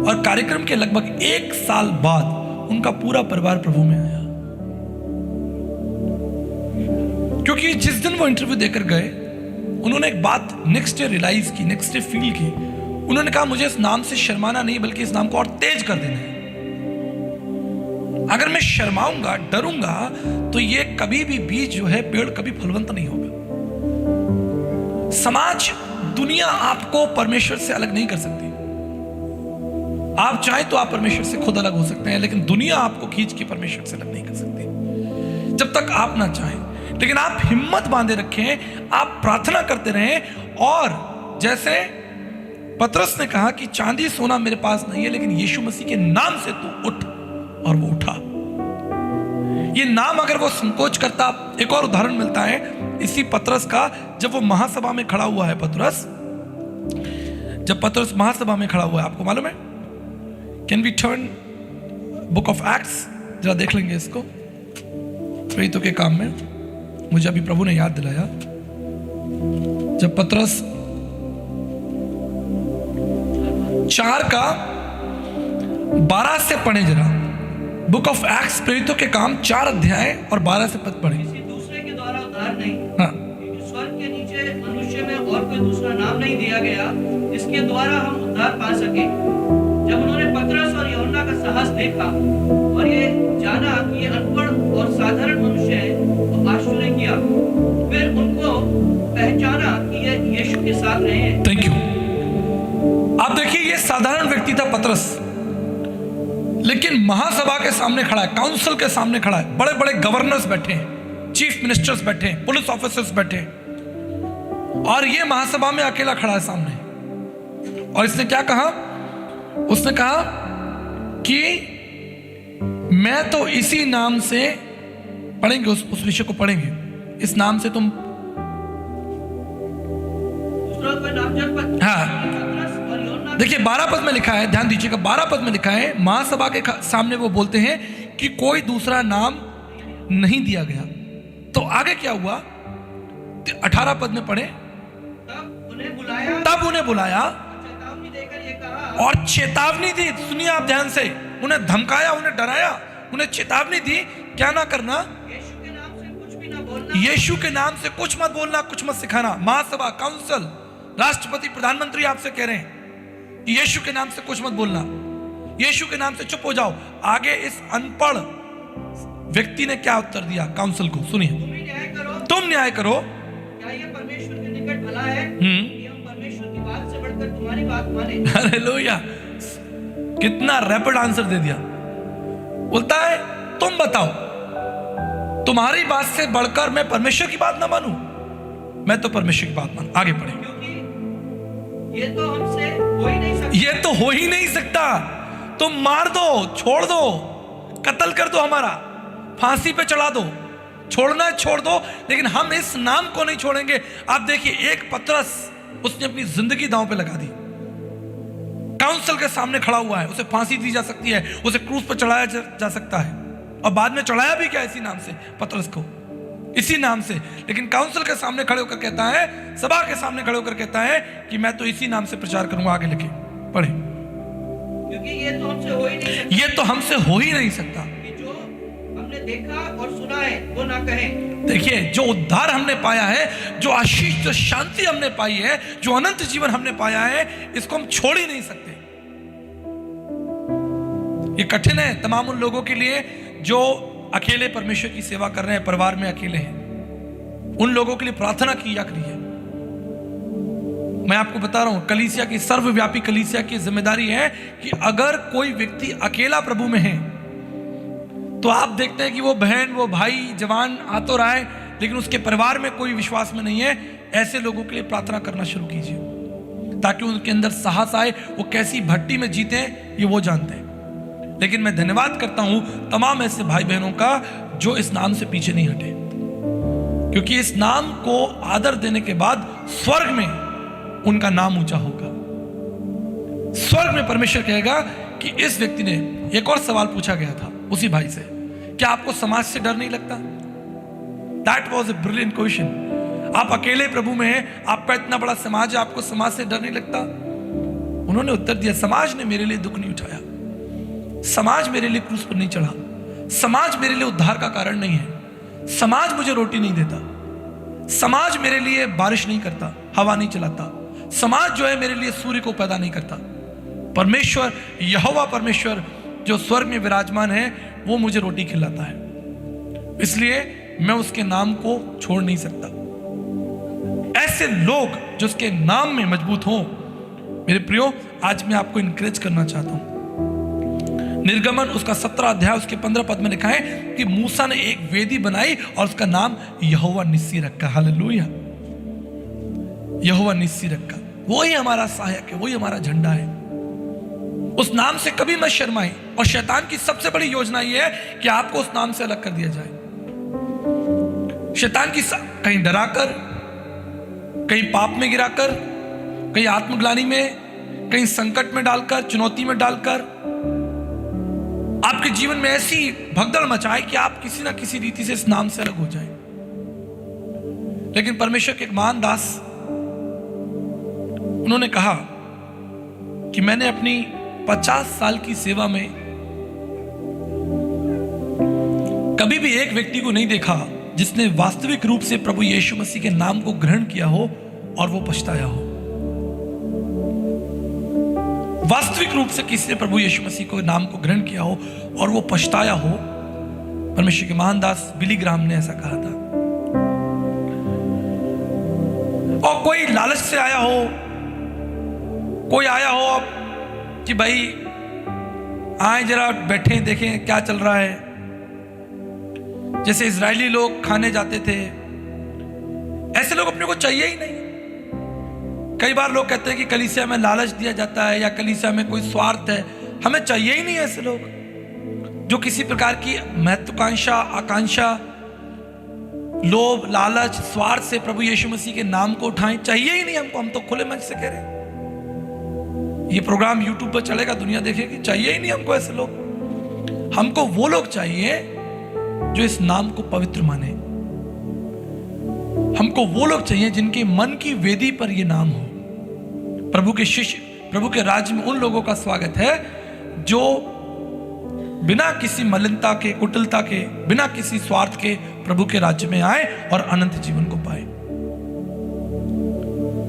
और कार्यक्रम के लगभग 1 साल बाद उनका पूरा परिवार प्रभु में आया, क्योंकि जिस दिन वो इंटरव्यू देकर गए उन्होंने एक बात नेक्स्ट डे रियलाइज की, नेक्स्ट डे फील की। उन्होंने कहा मुझे इस नाम से शर्माना नहीं, बल्कि इस नाम को और तेज कर देना है। अगर मैं शर्माऊंगा, डरूंगा, तो ये कभी भी बीज जो है, पेड़ कभी फलवंत नहीं होगा। समाज, दुनिया आपको परमेश्वर से अलग नहीं कर सकती। आप चाहे तो आप परमेश्वर से खुद अलग हो सकते हैं, लेकिन दुनिया आपको खींच के परमेश्वर से अलग नहीं कर सकती जब तक आप ना चाहें। लेकिन आप हिम्मत बांधे रखें, आप प्रार्थना करते रहें, और जैसे पतरस ने कहा कि चांदी सोना मेरे पास नहीं है, लेकिन यीशु मसीह के नाम से तू उठ, और वो उठा। ये नाम अगर वो संकोच करता, एक और उदाहरण मिलता है इसी पतरस का, जब वो महासभा में खड़ा हुआ है। जब पतरस महासभा में खड़ा हुआ है, आपको मालूम है? Can we turn book of Acts, जरा देख लेंगे इसको। प्रेरितों के काम में मुझे अभी प्रभु ने याद दिलाया, जब पतरस 4:12 से पढ़े जरा। बुक ऑफ एक्ट्स, प्रेरितों के काम 4 अध्याय और 12 से पद पढ़े। किसी दूसरे के द्वारा उद्धार नहीं, हाँ, क्योंकि स्वर्ग के नीचे मनुष्य में और कोई दूसरा नाम नहीं दिया गया इसके द्वारा हम उद्धार पा सके। जब उन्होंने पतरस और यूहन्ना का साहस देखा और ये जाना कि ये अनपढ़ और साधारण मनुष्य है, तो आश्चर्य किया। फिर उनको पहचाना कि ये यीशु के साथ रहे हैं। Thank you. आप देखिए, ये साधारण व्यक्ति था पतरस, लेकिन महासभा के सामने खड़ा है, काउंसिल के सामने खड़ा है। बड़े बड़े गवर्नर्स बैठे हैं, चीफ मिनिस्टर्स बैठे हैं, पुलिस ऑफिसर्स बैठे हैं, और ये महासभा में अकेला खड़ा है सामने। और इसने क्या कहा? उसने कहा कि मैं तो इसी नाम से, पढ़ेंगे उस विषय को पढ़ेंगे, इस नाम से तुम, दूसरा कोई नाम जब हाँ, देखिए 12 पद में लिखा है, ध्यान दीजिएगा, 12 पद में लिखा है, महासभा के सामने वो बोलते हैं कि कोई दूसरा नाम नहीं दिया गया। तो आगे क्या हुआ? 18 पद में पढ़े। तब उन्हें बुलाया चेतावनी देकर ये कहा, और चेतावनी दी। सुनिए आप ध्यान से, उन्हें धमकाया, उन्हें डराया, उन्हें चेतावनी दी, क्या ना करना? यीशु के नाम से कुछ भी ना बोलना, यीशु के नाम से कुछ मत बोलना, कुछ मत सिखाना। महासभा, काउंसिल, राष्ट्रपति, प्रधानमंत्री आपसे कह रहे हैं कि यीशु के नाम से कुछ मत बोलना, यीशु के नाम से चुप हो जाओ। आगे इस अनपढ़ व्यक्ति ने क्या उत्तर दिया काउंसिल को? सुनिए। तुम न्याय करो। क्या ये परमेश्वर के निकट भला है कि हम परमेश्वर की बात से बढ़कर तुम्हारी बात माने? हालेलुया। कितना रैपिड आंसर दे दिया। बोलता है तुम बताओ, तुम्हारी बात से बढ़कर मैं परमेश्वर की बात ना मानूं? मैं तो परमेश्वर की बात मानूं। आगे पढ़े। ये तो हमसे हो ही नहीं सकता। ये तो हो ही नहीं सकता। तुम मार दो, छोड़ दो, कत्ल कर दो, हमारा फांसी पे चढ़ा दो, छोड़ना है छोड़ दो, लेकिन हम इस नाम को नहीं छोड़ेंगे। आप देखिए, एक पतरस, उसने अपनी जिंदगी दांव पे लगा दी। काउंसिल के सामने खड़ा हुआ है, उसे फांसी दी जा सकती है, उसे क्रूस पर चढ़ाया जा सकता है, और बाद में चढ़ाया भी क्या इसी नाम से, पतरस को, इसी नाम से। लेकिन काउंसिल के सामने खड़े होकर कहता है, सभा के सामने खड़े होकर कहता है कि मैं तो इसी नाम से प्रचार करूंगा। आगे लिखे पढ़े। क्योंकि ये तो हमसे हो ही नहीं सकता। ये तो हमसे हो ही नहीं सकता कि जो हमने देखा और सुना है वो ना कहें। देखिए, जो उद्धार हमने पाया है, जो आशीष, जो शांति हमने पाई है, जो अनंत जीवन हमने पाया है, इसको हम छोड़ ही नहीं सकते। ये कठिन है तमाम उन लोगों के लिए जो अकेले परमेश्वर की सेवा कर रहे हैं, परिवार में अकेले हैं। उन लोगों के लिए प्रार्थना किया करिए। मैं आपको बता रहा हूं, कलीसिया की, सर्वव्यापी कलीसिया की जिम्मेदारी है कि अगर कोई व्यक्ति अकेला प्रभु में है, तो आप देखते हैं कि वो बहन, वो भाई जवान आ तो रहा है, लेकिन उसके परिवार में कोई विश्वास में नहीं है। ऐसे लोगों के लिए प्रार्थना करना शुरू कीजिए, ताकि उनके अंदर साहस आए। वो कैसी भट्टी में जीते हैं ये वो जानते हैं। लेकिन मैं धन्यवाद करता हूं तमाम ऐसे भाई बहनों का जो इस नाम से पीछे नहीं हटे, क्योंकि इस नाम को आदर देने के बाद स्वर्ग में उनका नाम ऊंचा होगा। स्वर्ग में परमेश्वर कहेगा कि इस व्यक्ति ने, एक और सवाल पूछा गया था उसी भाई से, क्या आपको समाज से डर नहीं लगता? That was a brilliant question. आप अकेले प्रभु में हैं, आपका इतना बड़ा समाज है, आपको समाज से डर नहीं लगता? उन्होंने उत्तर दिया, समाज ने मेरे लिए दुख नहीं उठाया, समाज मेरे लिए क्रूस पर नहीं चढ़ा, समाज मेरे लिए उद्धार का कारण नहीं है, समाज मुझे रोटी नहीं देता, समाज मेरे लिए बारिश नहीं करता, हवा नहीं चलाता, समाज जो है मेरे लिए सूर्य को पैदा नहीं करता। परमेश्वर यहोवा परमेश्वर जो स्वर्ग में विराजमान है वो मुझे रोटी खिलाता है, इसलिए मैं उसके नाम को छोड़ नहीं सकता। ऐसे लोग जो उसके नाम में मजबूत हों, मेरे प्रियो, आज मैं आपको इनकरेज करना चाहता हूं। निर्गमन उसका 17 अध्याय उसके 15 पद में लिखा है कि मूसा ने एक वेदी बनाई और उसका नाम यहोवा निस्सी रखा। हालेलुया, यहोवा निस्सी रखा। वही हमारा सहायक है, वही हमारा झंडा है। उस नाम से कभी मत शर्माएं। और शैतान की सबसे बड़ी योजना यह है कि आपको उस नाम से अलग कर दिया जाए। शैतान की कहीं डराकर, कहीं पाप में गिराकर, कहीं आत्मग्लानि में, कहीं संकट में डालकर, चुनौती में डालकर आपके जीवन में ऐसी भगदड़ मचाए कि आप किसी ना किसी रीति से इस नाम से अलग हो जाए। लेकिन परमेश्वर के एक महान दास, उन्होंने कहा कि मैंने अपनी 50 साल की सेवा में कभी भी एक व्यक्ति को नहीं देखा जिसने वास्तविक रूप से प्रभु यीशु मसीह के नाम को ग्रहण किया हो और वो पछताया हो। वास्तविक रूप से किसी ने प्रभु यीशु मसीह को नाम को ग्रहण किया हो और वो पछताया हो। परमेश्वर के महान दास बिली ग्राहम ने ऐसा कहा था। और कोई लालच से आया हो, कोई आया हो अब कि भाई आए जरा बैठे देखें क्या चल रहा है। जैसे इजरायली लोग खाने जाते थे, ऐसे लोग अपने को चाहिए ही नहीं। कई बार लोग कहते हैं कि कलीसिया में लालच दिया जाता है या कलीसिया में कोई स्वार्थ है। हमें चाहिए ही नहीं ऐसे लोग जो किसी प्रकार की महत्वाकांक्षा, आकांक्षा, लोभ, लालच, स्वार्थ से प्रभु यीशु मसीह के नाम को उठाएं। चाहिए ही नहीं हमको। हम तो खुले मंच से कह रहे हैं, ये प्रोग्राम यूट्यूब पर चलेगा, दुनिया देखेगी। चाहिए ही नहीं हमको ऐसे लोग। हमको वो लोग चाहिए जो इस नाम को पवित्र माने। हमको वो लोग चाहिए जिनके मन की वेदी पर ये नाम हो। प्रभु के शिष्य, प्रभु के राज्य में उन लोगों का स्वागत है जो बिना किसी मलिनता के, कुटिलता के, बिना किसी स्वार्थ के प्रभु के राज्य में आए और अनंत जीवन को पाए।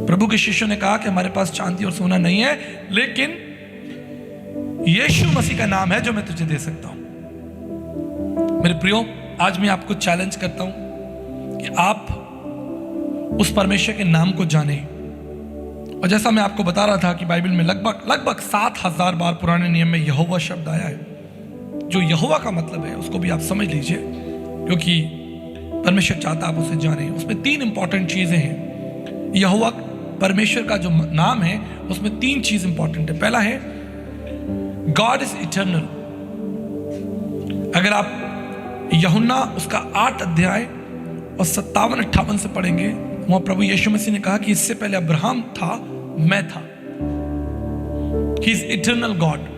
प्रभु के शिष्यों ने कहा कि हमारे पास चांदी और सोना नहीं है, लेकिन यीशु मसीह का नाम है जो मैं तुझे दे सकता हूं। मेरे प्रियो, आज मैं आपको चैलेंज करता हूं कि आप उस परमेश्वर के नाम को जाने। और जैसा मैं आपको बता रहा था कि बाइबल में लगभग 7000 बार पुराने नियम में यहोवा शब्द आया है। जो यहोवा का मतलब है उसको भी आप समझ लीजिए, क्योंकि परमेश्वर चाहता आप उसे जाने। उसमें 3 इंपॉर्टेंट चीजें हैं। यहोवा परमेश्वर का जो नाम है उसमें 3 चीज इंपॉर्टेंट है। पहला है गॉड इज इटर्नल। अगर आप यूहन्ना उसका 8 अध्याय और 57-58 से पढ़ेंगे, वहां प्रभु यीशु मसीह ने कहा कि इससे पहले अब्राहम था, मैं था। He is eternal God.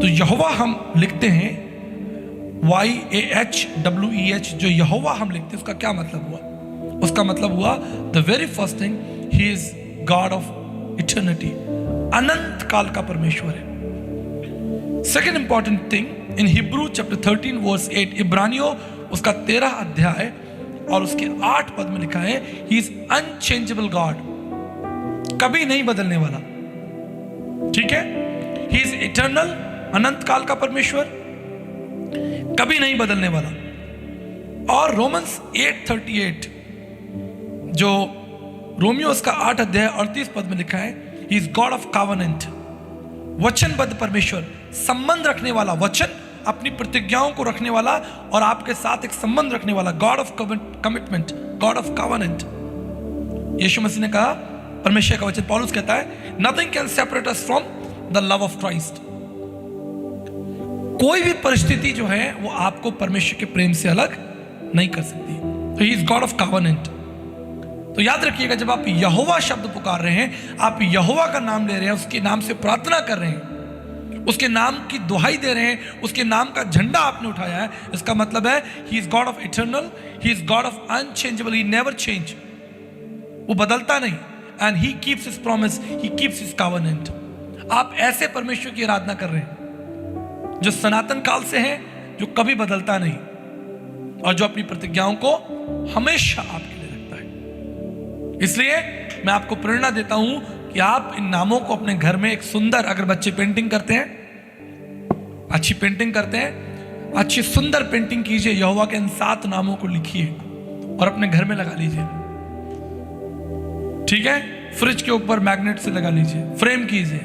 तो यहोवा हम लिखते हैं YAHWEH, जो यहोवा हम लिखते हैं उसका क्या मतलब हुआ? उसका मतलब हुआ the very first thing, he is God of eternity. अनंत काल का परमेश्वर है। Second important thing, in Hebrew chapter 13 verse 8, इब्रानियों उसका 13 अध्याय और उसके 8 पद में लिखा है, ही इज अनचेंजेबल गॉड, कभी नहीं बदलने वाला। ठीक है, ही इज इटर्नल, अनंत काल का परमेश्वर, कभी नहीं बदलने वाला। और रोमन्स 8:38, जो रोमियो उसका 8 अध्याय 38 पद में लिखा है, ही इज गॉड ऑफ कॉवेनेंट, वचनबद्ध परमेश्वर, संबंध रखने वाला, वचन अपनी प्रतिज्ञाओं को रखने वाला और आपके साथ एक संबंध रखने वाला, God of commitment, God of covenant. यीशु मसीह ने कहा, परमेश्वर का वचन पौलुस कहता है, nothing can separate us from the love of Christ. कोई भी परिस्थिति जो है वो आपको परमेश्वर के प्रेम से अलग नहीं कर सकती। तो ही इज गॉड ऑफ कॉवेनेंट। तो याद रखिएगा, जब आप यहोवा शब्द पुकार रहे हैं, आप यहोवा का नाम ले रहे हैं, उसके नाम से प्रार्थना कर रहे हैं, उसके नाम की दुहाई दे रहे हैं, उसके नाम का झंडा आपने उठाया है, इसका मतलब है ही is God of eternal, he is God of unchangeable, he never change, वो बदलता नहीं, and he keeps his promise, he keeps his covenant. आप ऐसे परमेश्वर की आराधना कर रहे हैं जो सनातन काल से है, जो कभी बदलता नहीं और जो अपनी प्रतिज्ञाओं को हमेशा आपके लिए रखता है। इसलिए मैं आपको प्रेरणा देता हूं कि आप इन नामों को अपने घर में एक सुंदर, अगर बच्चे पेंटिंग करते हैं, अच्छी पेंटिंग करते हैं, अच्छी सुंदर पेंटिंग कीजिए, यहोवा के इन 7 नामों को लिखिए और अपने घर में लगा लीजिए। ठीक है, फ्रिज के ऊपर मैग्नेट से लगा लीजिए, फ्रेम कीजिए।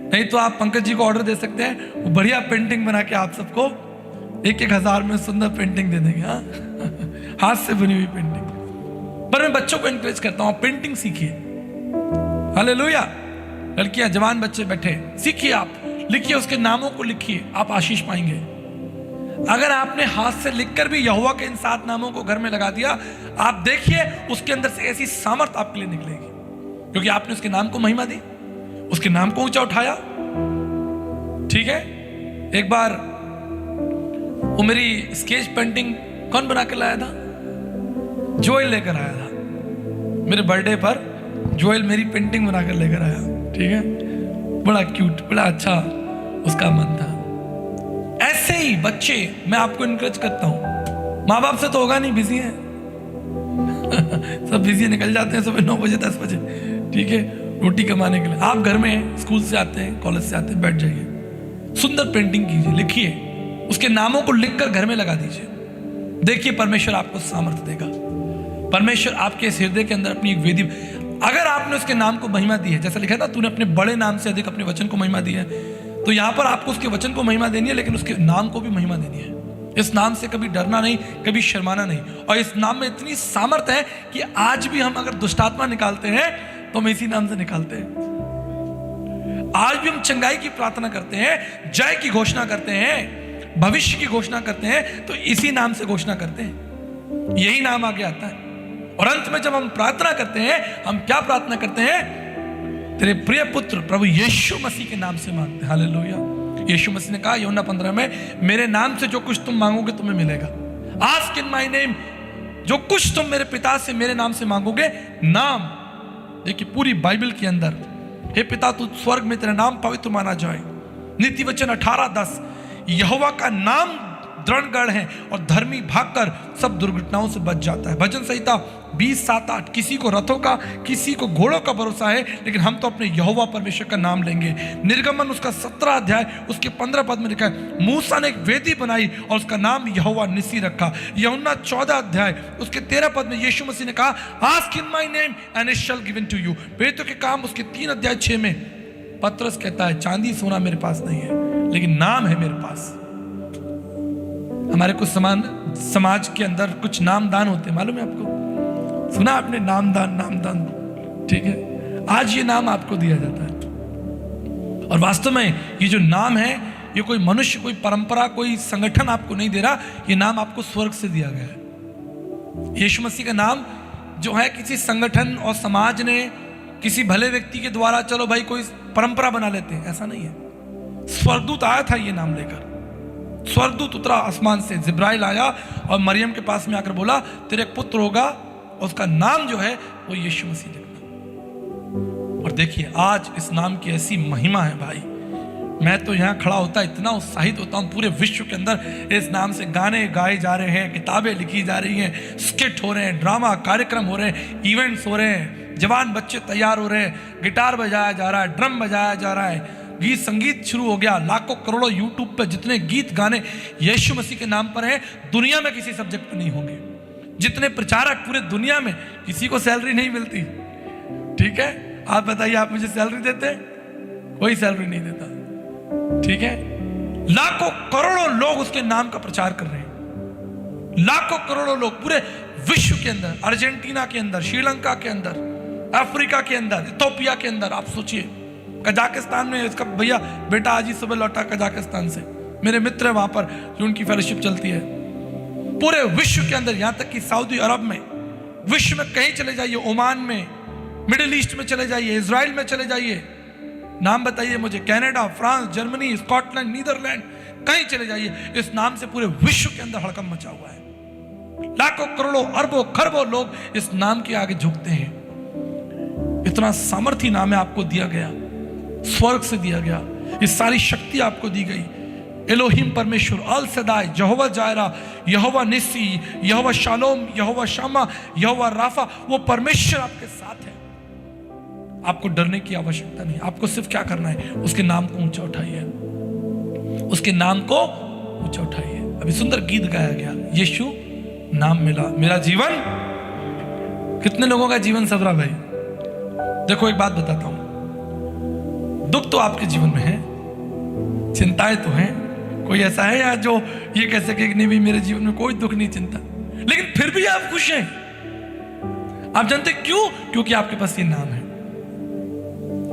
नहीं तो आप पंकज जी को ऑर्डर दे सकते हैं, वो बढ़िया पेंटिंग बना के आप सबको 1-1 हज़ार में सुंदर पेंटिंग दे देंगे। हाँ हाथ से बनी हुई पेंटिंग। पर मैं बच्चों को एनकरेज करता हूं, पेंटिंग सीखिए। हालेलुया। लड़कियां, जवान बच्चे बैठे, सीखिए, आप लिखिए, उसके नामों को लिखिए, आप आशीष पाएंगे। अगर आपने हाथ से लिखकर भी यहोवा के इन 7 नामों को घर में लगा दिया, आप देखिए उसके अंदर से ऐसी सामर्थ आपके लिए निकलेगी, क्योंकि आपने उसके नाम को महिमा दी, उसके नाम को ऊंचा उठाया। ठीक है, एक बार वो मेरी स्केच पेंटिंग कौन बना के लाया था? जोएल लेकर आया था। मेरे बर्थडे पर जोएल मेरी पेंटिंग बना कर लेकर आया। ठीक है, बड़ा क्यूट, बड़ा अच्छा उसका मन था। ऐसे ही बच्चे, मैं आपको इनकरेज करता हूं। माँ बाप से तो होगा नहीं, बिजी है सब बिजी निकल जाते हैं सुबह 9 बजे 10 बजे। ठीक है, रोटी कमाने के लिए। आप घर में हैं, स्कूल से आते हैं, कॉलेज से आते हैं, बैठ जाइए, सुंदर पेंटिंग कीजिए, लिखिए, उसके नामों को लिखकर घर में लगा दीजिए। देखिए परमेश्वर आपको सामर्थ्य देगा। परमेश्वर आपके इस हृदय के अंदर अपनी एक वेदी, अगर आपने उसके नाम को महिमा दी है, जैसा लिखा था, तूने अपने बड़े नाम से अधिक अपने वचन को महिमा दी है, तो यहां पर आपको उसके वचन को महिमा देनी है, लेकिन उसके नाम को भी महिमा देनी है। इस नाम से कभी डरना नहीं, कभी शर्माना नहीं। और इस नाम में इतनी सामर्थ है कि आज भी हम अगर दुष्टात्मा निकालते हैं तो हम इसी नाम से निकालते हैं। आज भी हम चंगाई की प्रार्थना करते हैं, जय की घोषणा करते हैं, भविष्य की घोषणा करते हैं, तो इसी नाम से घोषणा करते हैं। यही नाम आगे आता है। और अंत में जब हम प्रार्थना करते हैं, हम क्या प्रार्थना करते हैं? तेरे प्रिय पुत्र प्रभु यीशु मसीह के नाम से मांगते हैं। हालेलुया। यीशु मसीह ने कहा यूहन्ना 15 में, मेरे नाम से जो कुछ तुम मांगोगे तुम्हें मिलेगा। आस्क इन माय नेम, जो कुछ तुम मेरे पिता से मेरे नाम से मांगोगे। नाम देखिए पूरी बाइबल के अंदर, हे पिता तू स्वर्ग में तेरा नाम पवित्र माना जाए। नीति वचन 18:10, यहोवा का नाम दृढ़ है और धर्मी भागकर सब दुर्घटनाओं से बच जाता है। भजन संहिता 20:7-8, किसी को रथों का, किसी को घोड़ों का भरोसा है, लेकिन हम तो अपने यहोवा परमेश्वर का नाम लेंगे। निर्गमन उसका 17 अध्याय उसके 15 पद में लिखा है, मूसा ने एक वेदी बनाई और उसका नाम यहोवा निसी रखा। यूहन्ना 14 अध्याय उसके 13 पद में यीशु मसीह ने कहा, ask in my name and it shall given to you. पेतों के काम उसके 3 अध्याय 6 में पतरस कहता है, चांदी सोना मेरे पास नहीं है, लेकिन नाम है मेरे पास। हमारे कुछ समाज के अंदर कुछ नामदान होते हैं, मालूम है आपको? सुना आपने? नामदान। ठीक है, आज ये नाम आपको दिया जाता है। और वास्तव में ये जो नाम है, ये कोई मनुष्य, कोई परंपरा, कोई संगठन आपको नहीं दे रहा, ये नाम आपको स्वर्ग से दिया गया है। यीशु मसीह का नाम जो है किसी संगठन और समाज ने, किसी भले व्यक्ति के द्वारा, चलो भाई कोई परंपरा बना लेते हैं, ऐसा नहीं है। स्वर्गदूत आया था ये नाम लेकर। स्वर्गदूत उतरा आसमान से, जिब्राइल आया और मरियम के पास में आकर बोला, तेरे पुत्र होगा और उसका नाम जो है वो यीशु मसीह लिखना। और देखिए आज इस नाम की ऐसी महिमा है भाई, मैं तो यहाँ खड़ा होता इतना उत्साहित होता हूँ। पूरे विश्व के अंदर इस नाम से गाने गाए जा रहे हैं, किताबें लिखी जा रही हैं, स्किट हो रहे हैं, ड्रामा कार्यक्रम हो रहे हैं, इवेंट्स हो रहे हैं, जवान बच्चे तैयार हो रहे हैं, गिटार बजाया जा रहा है, ड्रम बजाया जा रहा है, गीत संगीत शुरू हो गया। लाखों करोड़ों यूट्यूब पे जितने गीत गाने यीशु मसीह के नाम पर हैं, दुनिया में किसी सब्जेक्ट पर नहीं होंगे। जितने प्रचारक पूरे दुनिया में, किसी को सैलरी नहीं मिलती। ठीक है, आप बताइए, आप मुझे सैलरी देते? कोई सैलरी नहीं देता। ठीक है, लाखों करोड़ों लोग उसके नाम का प्रचार कर रहे हैं। लाखों करोड़ों लोग पूरे विश्व के अंदर, अर्जेंटीना के अंदर, श्रीलंका के अंदर, अफ्रीका के अंदर, इथोपिया के अंदर, आप सोचिए, कजाकिस्तान में इसका भैया बेटा आज ही सुबह लौटा कजाकिस्तान से, मेरे मित्र वहां पर जो उनकी फेलोशिप चलती है। पूरे विश्व के अंदर, यहां तक कि सऊदी अरब में, विश्व में कहीं चले जाइए, ओमान में, मिडिल ईस्ट में चले जाइए, इजराइल में चले जाइए, नाम बताइए मुझे, Canada, France, Germany, Scotland, Netherland, कहीं चले जाइए, इस नाम से पूरे विश्व के अंदर हड़कंप मचा हुआ है। लाखों करोड़ों अरबों खरबों लोग इस नाम के आगे झुकते हैं। इतना सामर्थी नाम है, आपको दिया गया, स्वर्ग से दिया गया। इस सारी शक्ति आपको दी गई। एलोहिम परमेश्वर, अल सदाई, यहोवा जायरा, यहोवा निस्सी, यहोवा शालोम, यहोवा शामा, यहोवा राफा, वो परमेश्वर आपके साथ है। आपको डरने की आवश्यकता नहीं। आपको सिर्फ क्या करना है, उसके नाम को ऊंचा उठाइए, उसके नाम को ऊंचा उठाइए। अभी सुंदर गीत गाया गया, यीशु नाम मिला मेरा जीवन। कितने लोगों का जीवन सवरा भाई? देखो एक बात बताता हूं, दुख तो आपके जीवन में है, चिंताएं तो हैं। कोई ऐसा है यार जो ये कह सके कि नहीं भी मेरे जीवन में कोई दुख नहीं, चिंता, लेकिन फिर भी आप खुश हैं। आप जानते क्यों? क्योंकि आपके पास ये नाम है,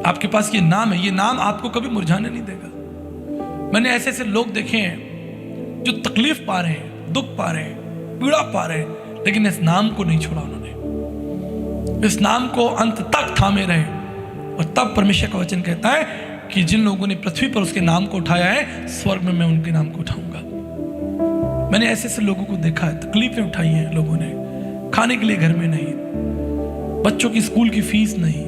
आपके पास ये नाम है। ये नाम आपको कभी मुरझाने नहीं देगा। मैंने ऐसे ऐसे लोग देखे हैं जो तकलीफ पा रहे हैं, दुख पा रहे हैं, पीड़ा पा रहे हैं, लेकिन इस नाम को नहीं छोड़ा उन्होंने। इस नाम को अंत तक थामे रहे। और तब परमेश्वर का वचन कहता है कि जिन लोगों ने पृथ्वी पर उसके नाम को उठाया है, स्वर्ग में मैं उनके नाम को उठाऊंगा। मैंने ऐसे ऐसे लोगों को देखा है, तकलीफें उठाई हैं लोगों ने, खाने के लिए घर में नहीं, बच्चों की स्कूल की फीस नहीं,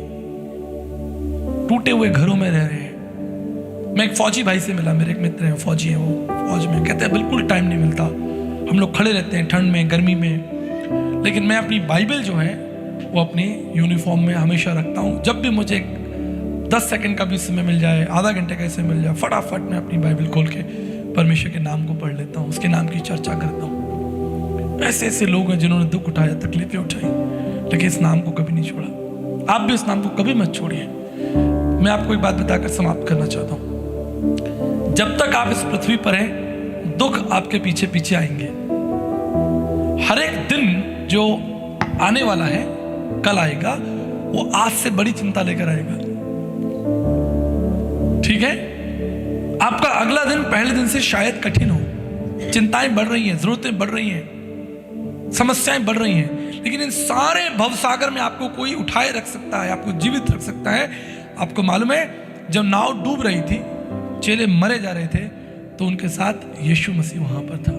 टूटे हुए घरों में रह रहे हैं। मैं एक फौजी भाई से मिला, मेरे एक मित्र हैं फौजी हैं, वो फौज में, कहते हैं बिल्कुल टाइम नहीं मिलता, हम लोग खड़े रहते हैं ठंड में गर्मी में, लेकिन मैं अपनी बाइबल जो है वो अपनी यूनिफॉर्म में हमेशा रखता हूँ। जब भी मुझे 10 सेकंड का भी समय मिल जाए, आधा घंटे का समय मिल जाए, फटाफट मैं अपनी बाइबल खोल के परमेश्वर के नाम को पढ़ लेता हूँ, उसके नाम की चर्चा करता हूँ। ऐसे ऐसे लोग हैं जिन्होंने दुख उठाया, तकलीफें उठाई, लेकिन इस नाम को कभी नहीं छोड़ा। आप भी इस नाम को कभी मत छोड़िए। मैं आपको एक बात बताकर समाप्त करना चाहता हूँ, जब तक आप इस पृथ्वी पर हैं, दुख आपके पीछे पीछे आएंगे। हर एक दिन जो आने वाला है, कल आएगा, वो आज से बड़ी चिंता लेकर आएगा। ठीक है? आपका अगला दिन पहले दिन से शायद कठिन हो, चिंताएं बढ़ रही हैं, जरूरतें बढ़ रही हैं, समस्याएं बढ़ रही हैं, लेकिन इन सारे भवसागर में आपको कोई उठाए रख सकता है, आपको जीवित रख सकता है। आपको मालूम है, जब नाव डूब रही थी, चेले मरे जा रहे थे, तो उनके साथ यीशु मसीह वहां पर था।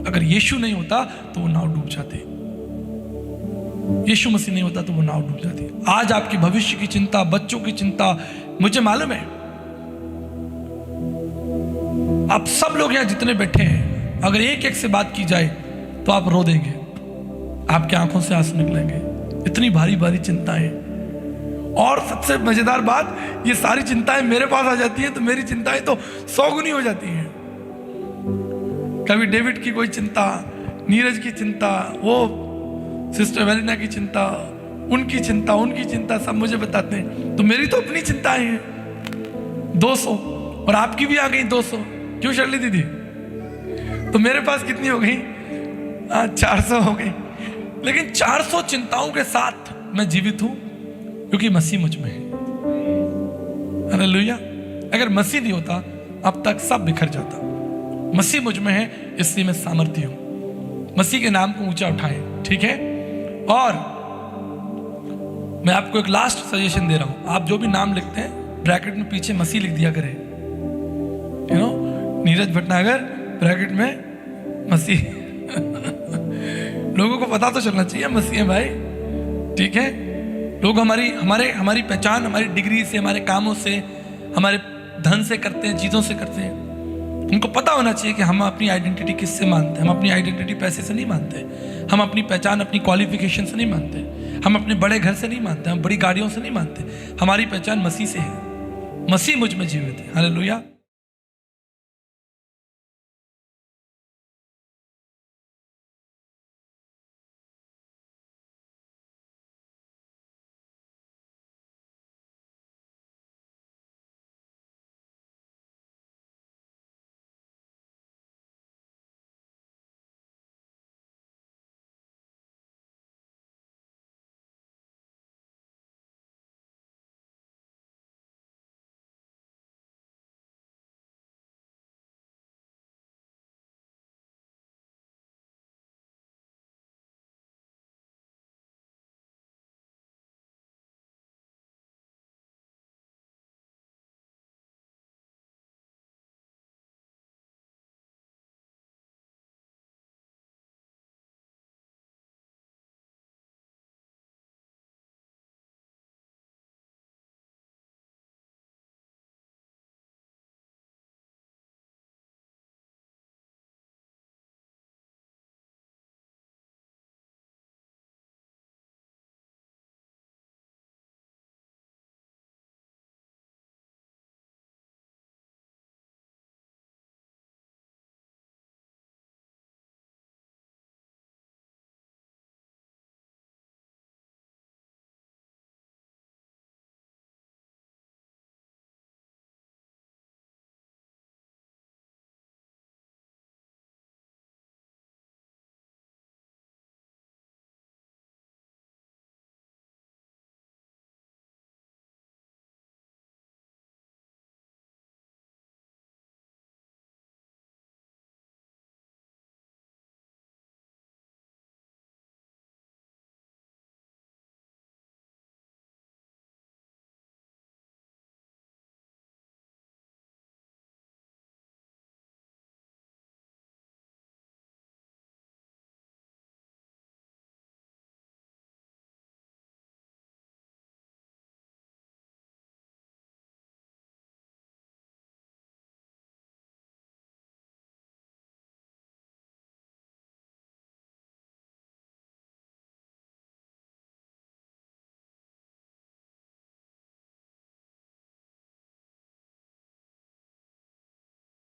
अगर यीशु नहीं होता तो वो नाव डूब जाती, यीशु मसीह नहीं होता तो वो नाव डूब जाती। आज आपकी भविष्य की चिंता, बच्चों की चिंता, मुझे मालूम है आप सब लोग यहां जितने बैठे हैं, अगर एक एक से बात की जाए तो आप रो देंगे, आपकी आंखों से आंसू निकलेंगे। इतनी भारी भारी चिंताएं, और सबसे मजेदार बात, ये सारी चिंताएं मेरे पास आ जाती हैं तो मेरी चिंताएं तो 100 गुनी हो जाती हैं। कभी डेविड की कोई चिंता, नीरज की चिंता, वो सिस्टर वेलिना की चिंता, उनकी चिंता सब मुझे बताते हैं। तो मेरी तो अपनी चिंताएं हैं 200, और आपकी भी आ गई 200। क्यों शर्ली दीदी? तो मेरे पास कितनी हो गई? 400 हो गई। लेकिन 400 चिंताओं के साथ मैं जीवित हूं, क्योंकि मसीह मुझ में है। हालेलुया। अगर मसीह नहीं होता अब तक सब बिखर जाता। मसीह मुझ में है, इसलिए मैं सामर्थ्य हूं। मसीह के नाम को ऊंचा उठाएं, ठीक है? और मैं आपको एक लास्ट सजेशन दे रहा हूं, आप जो भी नाम लिखते हैं, ब्रैकेट में पीछे मसीह लिख दिया करें। नीरज भटनागर, ब्रैकेट में मसीह। लोगों को पता तो चलना चाहिए मसीह है भाई, ठीक है? लोग हमारी पहचान हमारी डिग्री से, हमारे कामों से, हमारे धन से करते हैं, चीज़ों से करते हैं। उनको पता होना चाहिए कि हम अपनी आइडेंटिटी किससे मानते हैं। हम अपनी आइडेंटिटी पैसे से नहीं मानते, हम अपनी पहचान अपनी क्वालिफिकेशन से नहीं मानते, हम अपने बड़े घर से नहीं मानते, हम बड़ी गाड़ियों से नहीं मानते। हमारी पहचान मसीह से है, मसीह मुझ में जीवित है। हालेलुया।